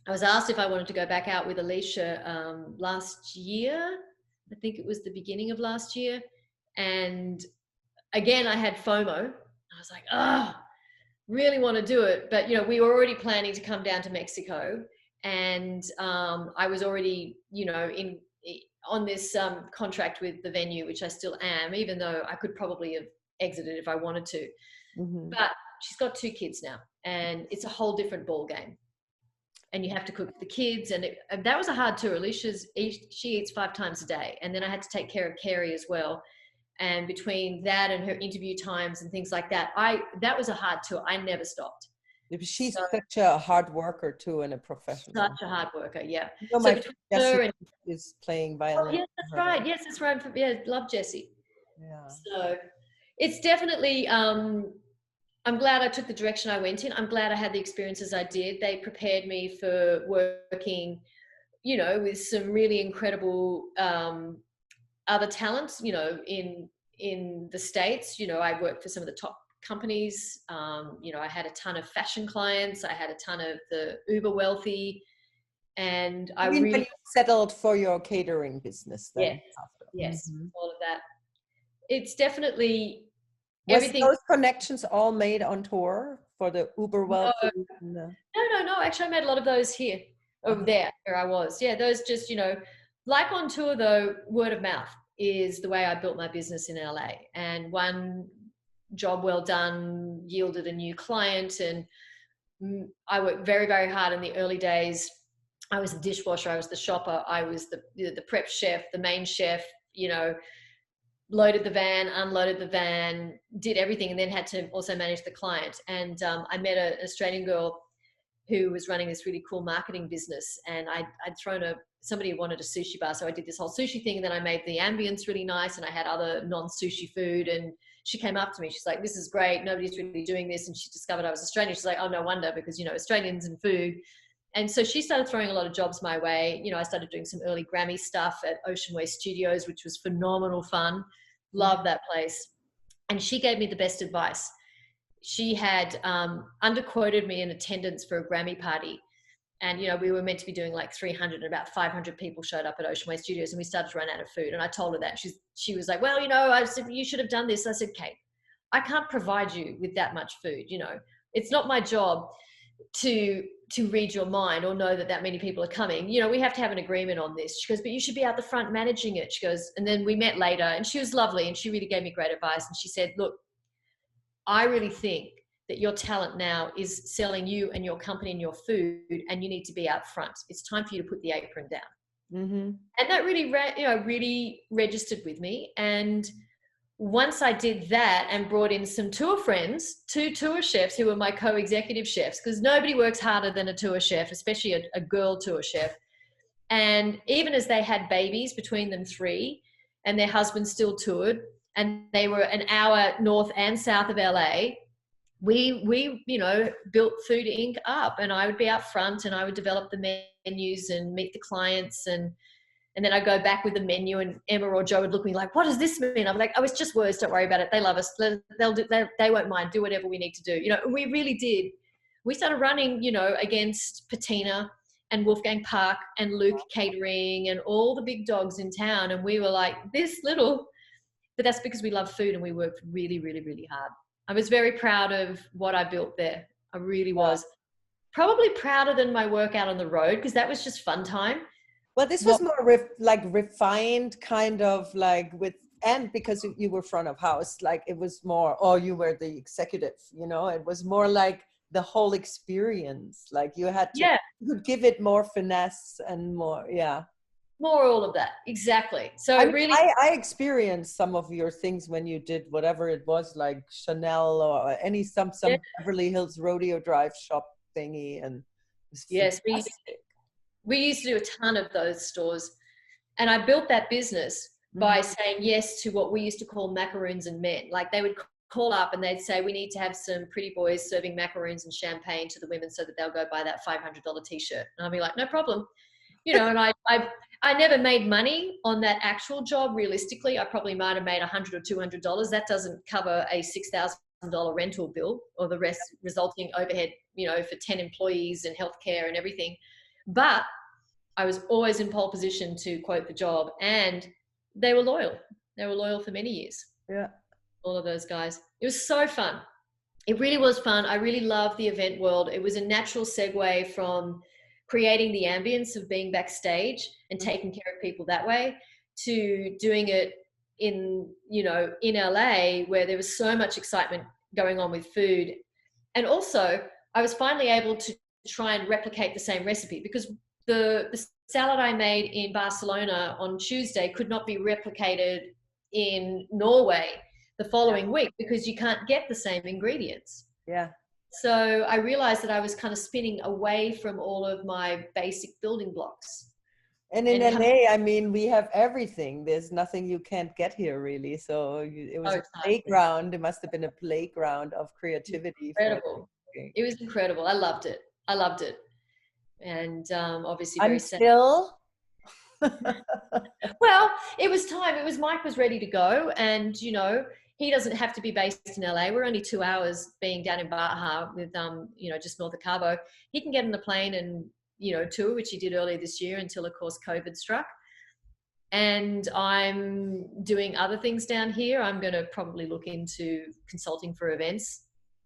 I was asked if I wanted to go back out with Alicia last year. I think it was the beginning of last year. And again, I had FOMO. I was like, really want to do it. But, we were already planning to come down to Mexico. And I was already, on this contract with the venue, which I still am, even though I could probably have exited if I wanted to. Mm-hmm. But she's got 2 kids now, and it's a whole different ball game. And you have to cook for the kids, and that was a hard tour. She eats 5 times a day, and then I had to take care of Carrie as well. And between that and her interview times and things like that, that was a hard tour. I never stopped. She's such a hard worker too, and a professional. Such a hard worker, yeah. So my Jessie is playing violin. Oh, yes, that's right. Yes, that's right. Yeah, love Jessie. Yeah. So it's definitely. I'm glad I took the direction I went in. I'm glad I had the experiences I did. They prepared me for working, with some really incredible other talents. In the States. I worked for some of the top companies. I had a ton of fashion clients. I had a ton of the uber wealthy, and I really when you settled for your catering business then. Yes, mm-hmm. All of that. it's definitely Was everything. those connections all made on tour for the uber well No, food? And the, no. Actually, I made a lot of those here, over there where I was. Yeah, those just, like on tour though, word of mouth is the way I built my business in LA. And one job well done yielded a new client. And I worked very, very hard in the early days. I was the dishwasher, I was the shopper, I was the prep chef, the main chef, loaded the van, unloaded the van, did everything, and then had to also manage the client. And I met an Australian girl who was running this really cool marketing business. And I'd thrown somebody wanted a sushi bar. So I did this whole sushi thing. And then I made the ambience really nice. And I had other non-sushi food. And she came up to me. She's like, this is great. Nobody's really doing this. And she discovered I was Australian. She's like, oh, no wonder, because, Australians and food. And so she started throwing a lot of jobs my way. I started doing some early Grammy stuff at Ocean Way Studios, which was phenomenal fun. Love that place. And she gave me the best advice. She had underquoted me in attendance for a Grammy party. And, we were meant to be doing like 300 and about 500 people showed up at Ocean Way Studios, and we started to run out of food. And I told her that. She was like, well, I said, you should have done this. I said, Kate, I can't provide you with that much food. It's not my job to read your mind or know that many people are coming. We have to have an agreement on this. She goes, but you should be out the front managing it. She goes, and then we met later, and she was lovely, and she really gave me great advice. And she said, look, I really think that your talent now is selling you and your company and your food, and you need to be out front. It's time for you to put the apron down. mm-hmm. And that really, really registered with me. And once I did that and brought in some tour friends, 2 tour chefs who were my co-executive chefs, because nobody works harder than a tour chef, especially a girl tour chef. And even as they had babies, between them 3, and their husbands still toured, and they were an hour north and south of LA, we built Food Inc. up, and I would be out front, and I would develop the menus and meet the clients, and then I'd go back with the menu, and Emma or Joe would look at me like, what does this mean? I'm like, oh, it's just words. Don't worry about it. They love us. They won't mind. Do whatever we need to do. We really did. We started running, against Patina and Wolfgang Park and Luke Catering and all the big dogs in town. And we were like this little, but that's because we love food and we worked really, really, really hard. I was very proud of what I built there. I really was. Probably prouder than my work out on the road, because that was just fun time. Well, this was more refined, kind of like and because you were front of house, like it was more, you were the executive, it was more like the whole experience. Like you had to you could give it more finesse and more, more all of that. Exactly. So I experienced some of your things when you did whatever it was, like Chanel or some Beverly Hills Rodeo Drive shop thingy, and yes, we used to do a ton of those stores, and I built that business by saying yes to what we used to call macaroons and men. Like they would call up and they'd say, we need to have some pretty boys serving macaroons and champagne to the women so that they'll go buy that $500 t-shirt. And I'll be like, no problem. And I never made money on that actual job. Realistically, I probably might have made $100 or $200. That doesn't cover a $6,000 rental bill or the rest resulting overhead, for 10 employees and healthcare and everything. But I was always in pole position to quote the job, and they were loyal. They were loyal for many years. Yeah. All of those guys. It was so fun. It really was fun. I really loved the event world. It was a natural segue from creating the ambience of being backstage and taking care of people that way to doing it in LA, where there was so much excitement going on with food. And also I was finally able to try and replicate the same recipe, because the salad I made in Barcelona on Tuesday could not be replicated in Norway the following week, because you can't get the same ingredients. Yeah. So I realized that I was kind of spinning away from all of my basic building blocks. And in LA, I mean, we have everything. There's nothing you can't get here, really. So it was a playground. It must have been a playground of creativity. Incredible. It was incredible. I loved it. And obviously I'm still. Well, it was time. Mike was ready to go, and he doesn't have to be based in LA. We're only 2 hours being down in Baja with just north of Cabo. He can get on the plane and tour, which he did earlier this year until of course COVID struck. and I'm doing other things down here. I'm going to probably look into consulting for events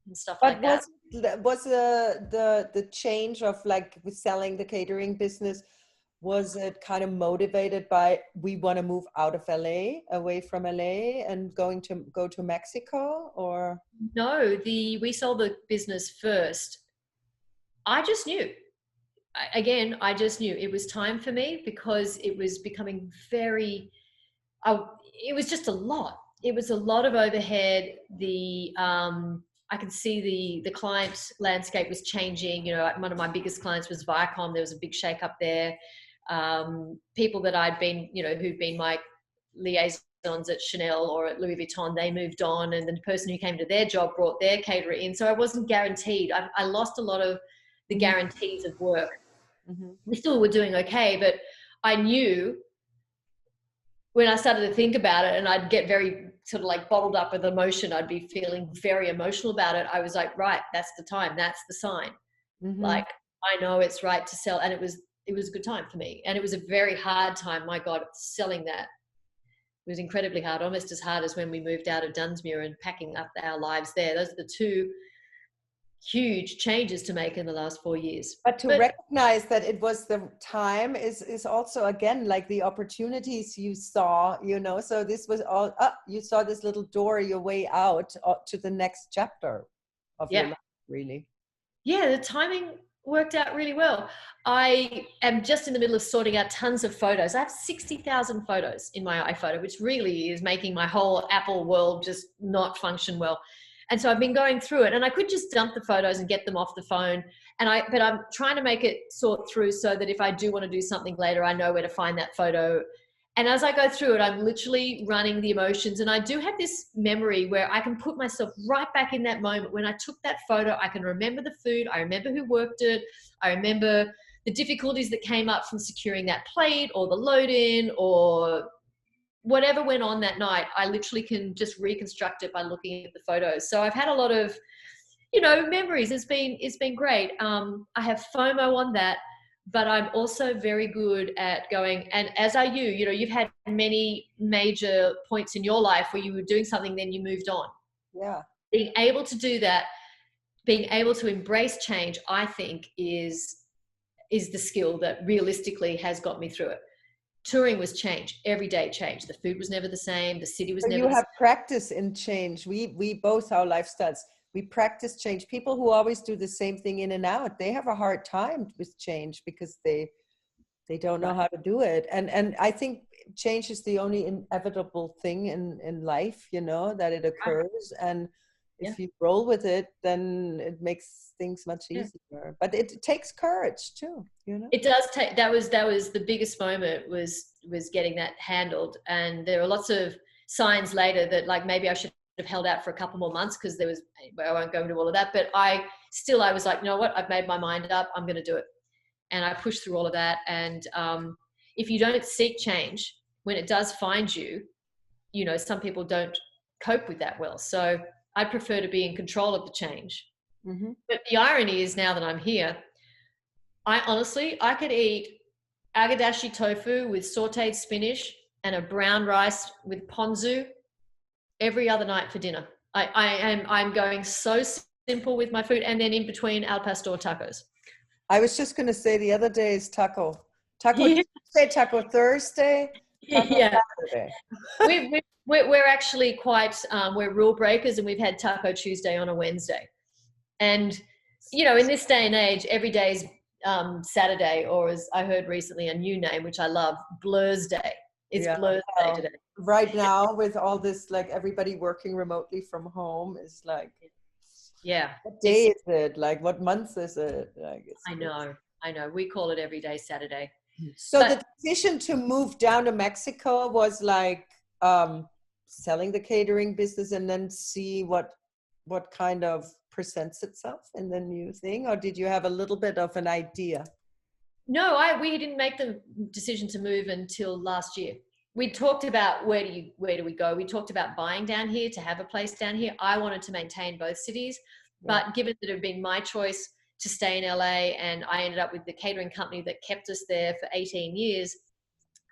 and stuff But like that. was the change of like with selling the catering business, was it kind of motivated by we want to move out of LA, away from LA, and go to Mexico, or? No, we sold the business first. I just knew. I just knew it was time for me because it was becoming very. It was just a lot. It was a lot of overhead. I could see the client landscape was changing. You know, like one of my biggest clients was Viacom. There was a big shake up there. People that I'd been, you know, who'd been my liaisons at Chanel or at Louis Vuitton, they moved on, and the person who came to their job brought their caterer in. So I wasn't guaranteed. I lost a lot of the guarantees of work. Mm-hmm. We still were doing okay, but I knew when I started to think about it, and I'd get very sort of like bottled up with emotion, I'd be feeling very emotional about it. I was like, right, that's the time, that's the sign. Mm-hmm. Like, I know it's right to sell. And it was a good time for me. And it was a very hard time. My God, selling that was incredibly hard, almost as hard as when we moved out of Dunsmuir and packing up our lives there. Those are the two huge changes to make in the last 4 years. But to recognize that it was the time is also, again, like the opportunities you saw, you know, so this was all, you saw this little door, your way out to the next chapter of your life, really. Yeah, the timing worked out really well. I am just in the middle of sorting out tons of photos. I have 60,000 photos in my iPhoto, which really is making my whole Apple world just not function well. And so I've been going through it, and I could just dump the photos and get them off the phone. But I'm trying to make it sort through so that if I do want to do something later, I know where to find that photo. And as I go through it, I'm literally running the emotions. And I do have this memory where I can put myself right back in that moment. When I took that photo, I can remember the food. I remember who worked it. I remember the difficulties that came up from securing that plate or the load in or whatever went on that night. I literally can just reconstruct it by looking at the photos. So I've had a lot of, you know, memories. It's been great. I have FOMO on that. But I'm also very good at going, and as are you, you know, you've had many major points in your life where you were doing something, then you moved on. Yeah. Being able to do that, being able to embrace change, I think is the skill that realistically has got me through it. Touring was change, everyday change. The food was never the same. The city was So never you the have same. practice in change. We both, our lifestyles, we practice change. People who always do the same thing in and out, they have a hard time with change because they don't know how to do it. And I think change is the only inevitable thing in life, you know, that it occurs. And if you roll with it, then it makes things much easier. But it takes courage too, you know. It does take. That was the biggest moment was getting that handled. And there were lots of signs later that like maybe I should have held out for a couple more months because I won't go into all of that. But I was like, you know what? I've made my mind up. I'm going to do it. And I pushed through all of that. And if you don't seek change, when it does find you, you know, some people don't cope with that well. So I prefer to be in control of the change. Mm-hmm. But the irony is now that I'm here, I could eat agadashi tofu with sauteed spinach and a brown rice with ponzu every other night for dinner. I'm going so simple with my food, and then in between al pastor tacos. I was just going to say the other day is taco Yeah. Tuesday, taco Thursday, taco Saturday. We're actually quite, we're rule breakers, and we've had Taco Tuesday on a Wednesday. And, you know, in this day and age, every day is Saturday, or as I heard recently, a new name, which I love, Blur's Day. It's Blur's Day today. Right now, with all this, like everybody working remotely from home is like, what day is it? Like, what month is it? Like, I know. We call it everyday Saturday. So the decision to move down to Mexico was like selling the catering business and then see what kind of presents itself in the new thing, or did you have a little bit of an idea? No, we didn't make the decision to move until last year. We talked about where do we go. We talked about buying down here to have a place down here. I wanted to maintain both cities, but given that it had been my choice to stay in LA, and I ended up with the catering company that kept us there for 18 years,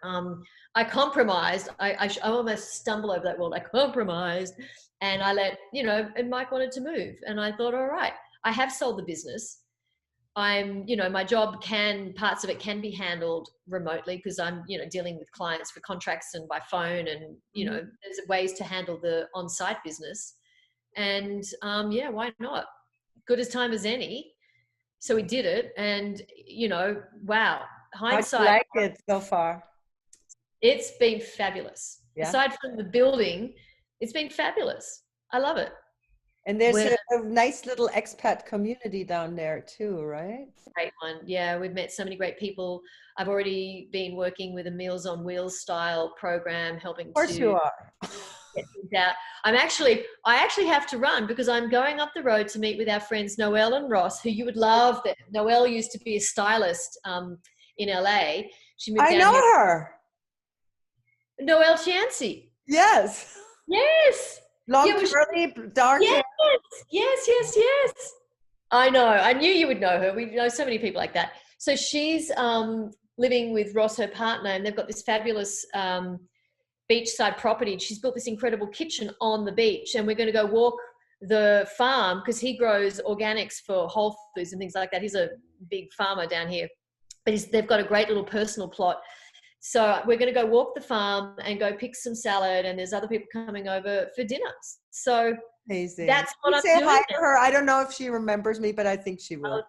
I compromised. I almost stumble over that word. I compromised, and I let, and Mike wanted to move, and I thought, all right, I have sold the business. My job parts of it can be handled remotely because I'm, dealing with clients for contracts and by phone, and, there's ways to handle the on-site business. And why not? Good as time as any. So we did it, and, wow, hindsight. How'd you like it so far? It's been fabulous. Yeah. Aside from the building, it's been fabulous. I love it. And there's a nice little expat community down there too, right? Great one. Yeah, we've met so many great people. I've already been working with a Meals on Wheels style program, helping to. Of course you are. Get things out. I actually have to run because I'm going up the road to meet with our friends Noelle and Ross, who you would love. Noelle used to be a stylist in LA. She moved down here. I know her. Noelle Chancy. Yes. Yes. Long curly, dark hair. Yes. I know. I knew you would know her. We know so many people like that. So she's living with Ross, her partner, and they've got this fabulous beachside property. She's built this incredible kitchen on the beach, and we're going to go walk the farm because he grows organics for Whole Foods and things like that. He's a big farmer down here, but they've got a great little personal plot. So we're going to go walk the farm and go pick some salad, and there's other people coming over for dinner. So amazing. That's what I'm say doing. Hi to her. I don't know if she remembers me, but I think she will.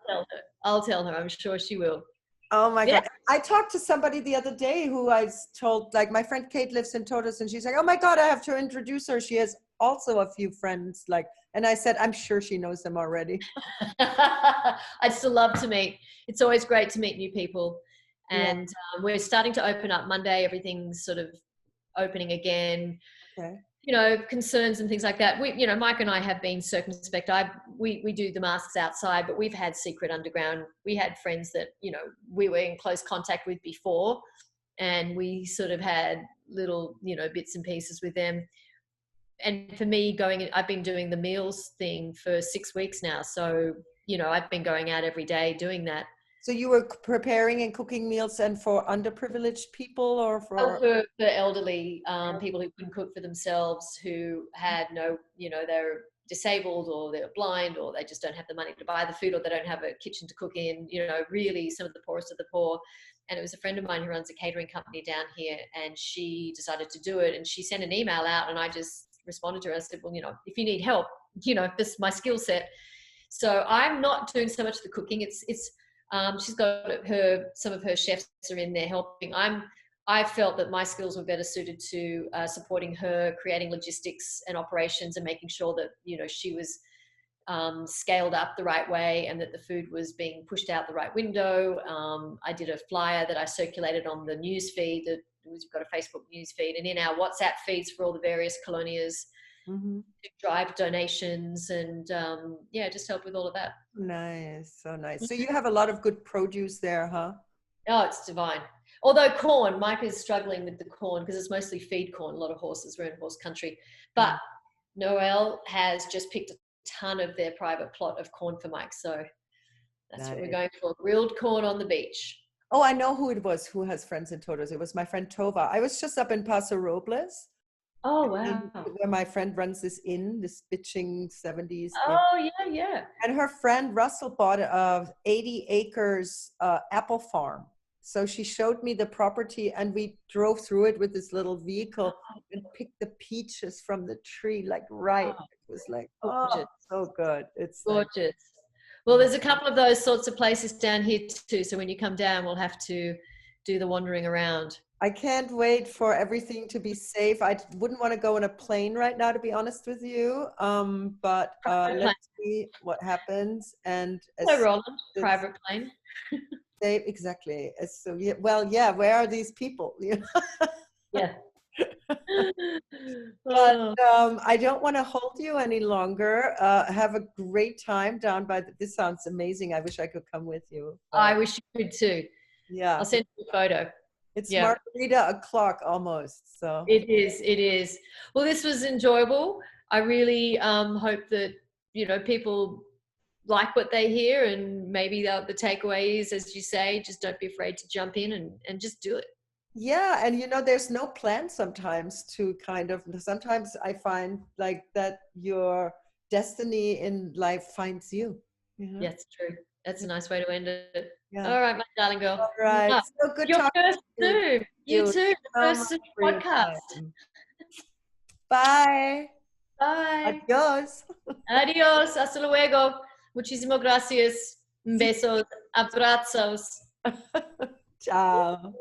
I'll tell her. I'm sure she will. Oh my God. I talked to somebody the other day who I told, like, my friend Kate lives in Todos, and she's like, oh my God, I have to introduce her. She has also a few friends, and I said, I'm sure she knows them already. I'd still love to meet. It's always great to meet new people. And we're starting to open up Monday. Everything's sort of opening again. Okay. Concerns and things like that. Mike and I have been circumspect. We do the masks outside, but we've had secret underground. We had friends that, we were in close contact with before, and we sort of had little, bits and pieces with them. And for me, I've been doing the meals thing for 6 weeks now. So, I've been going out every day doing that. So you were preparing and cooking meals and for underprivileged people or for elderly people who couldn't cook for themselves, who had they're disabled or they're blind or they just don't have the money to buy the food or they don't have a kitchen to cook in, really some of the poorest of the poor. And it was a friend of mine who runs a catering company down here, and she decided to do it, and she sent an email out, and I just responded to her. I said, well, if you need help, this is my skill set. So I'm not doing so much of the cooking. She's got some of her chefs are in there helping. I felt that my skills were better suited to supporting her, creating logistics and operations, and making sure that she was scaled up the right way and that the food was being pushed out the right window. I did a flyer that I circulated on the news feed. We've got a Facebook news feed, and in our WhatsApp feeds for all the various colonias. To drive donations and just help with all of that. Nice, so nice. So you have a lot of good produce there, huh? Oh, it's divine. Although corn, Mike is struggling with the corn because it's mostly feed corn. A lot of horses, we're in horse country. But Noelle has just picked a ton of their private plot of corn for Mike. So that's what we're going for. Grilled corn on the beach. Oh, I know who it was who has friends in Todos. It was my friend Tova. I was just up in Paso Robles. Oh, wow. Where my friend runs this bitching 70s. Oh, yeah. And her friend Russell bought a 80 acres apple farm. So she showed me the property, and we drove through it with this little vehicle and picked the peaches from the tree, it was so good. It's gorgeous. Well, there's a couple of those sorts of places down here too. So when you come down, we'll have to do the wandering around. I can't wait for everything to be safe. I wouldn't want to go on a plane right now, to be honest with you. But let's see what happens. And Roland, private plane. Exactly. So where are these people? Yeah. But I don't want to hold you any longer. Have a great time down by this sounds amazing. I wish I could come with you. I wish you could too. Yeah. I'll send you a photo. It's Margarita o'clock almost. So it is. Well, this was enjoyable. I really hope that, people like what they hear, and maybe the takeaway is, as you say, just don't be afraid to jump in and just do it. Yeah, and you know, there's no plan sometimes to kind of, sometimes I find like that your destiny in life finds you, you know? Yeah, it's true. That's a nice way to end it. Yeah. All right, my darling All girl. right. Mwah. So good Your talking first to you. Zoom. You You too. The so much first Zoom for your podcast. time. Bye. Bye. Adios. Adiós. Hasta luego. Muchísimas gracias. Besos. Abrazos. Ciao.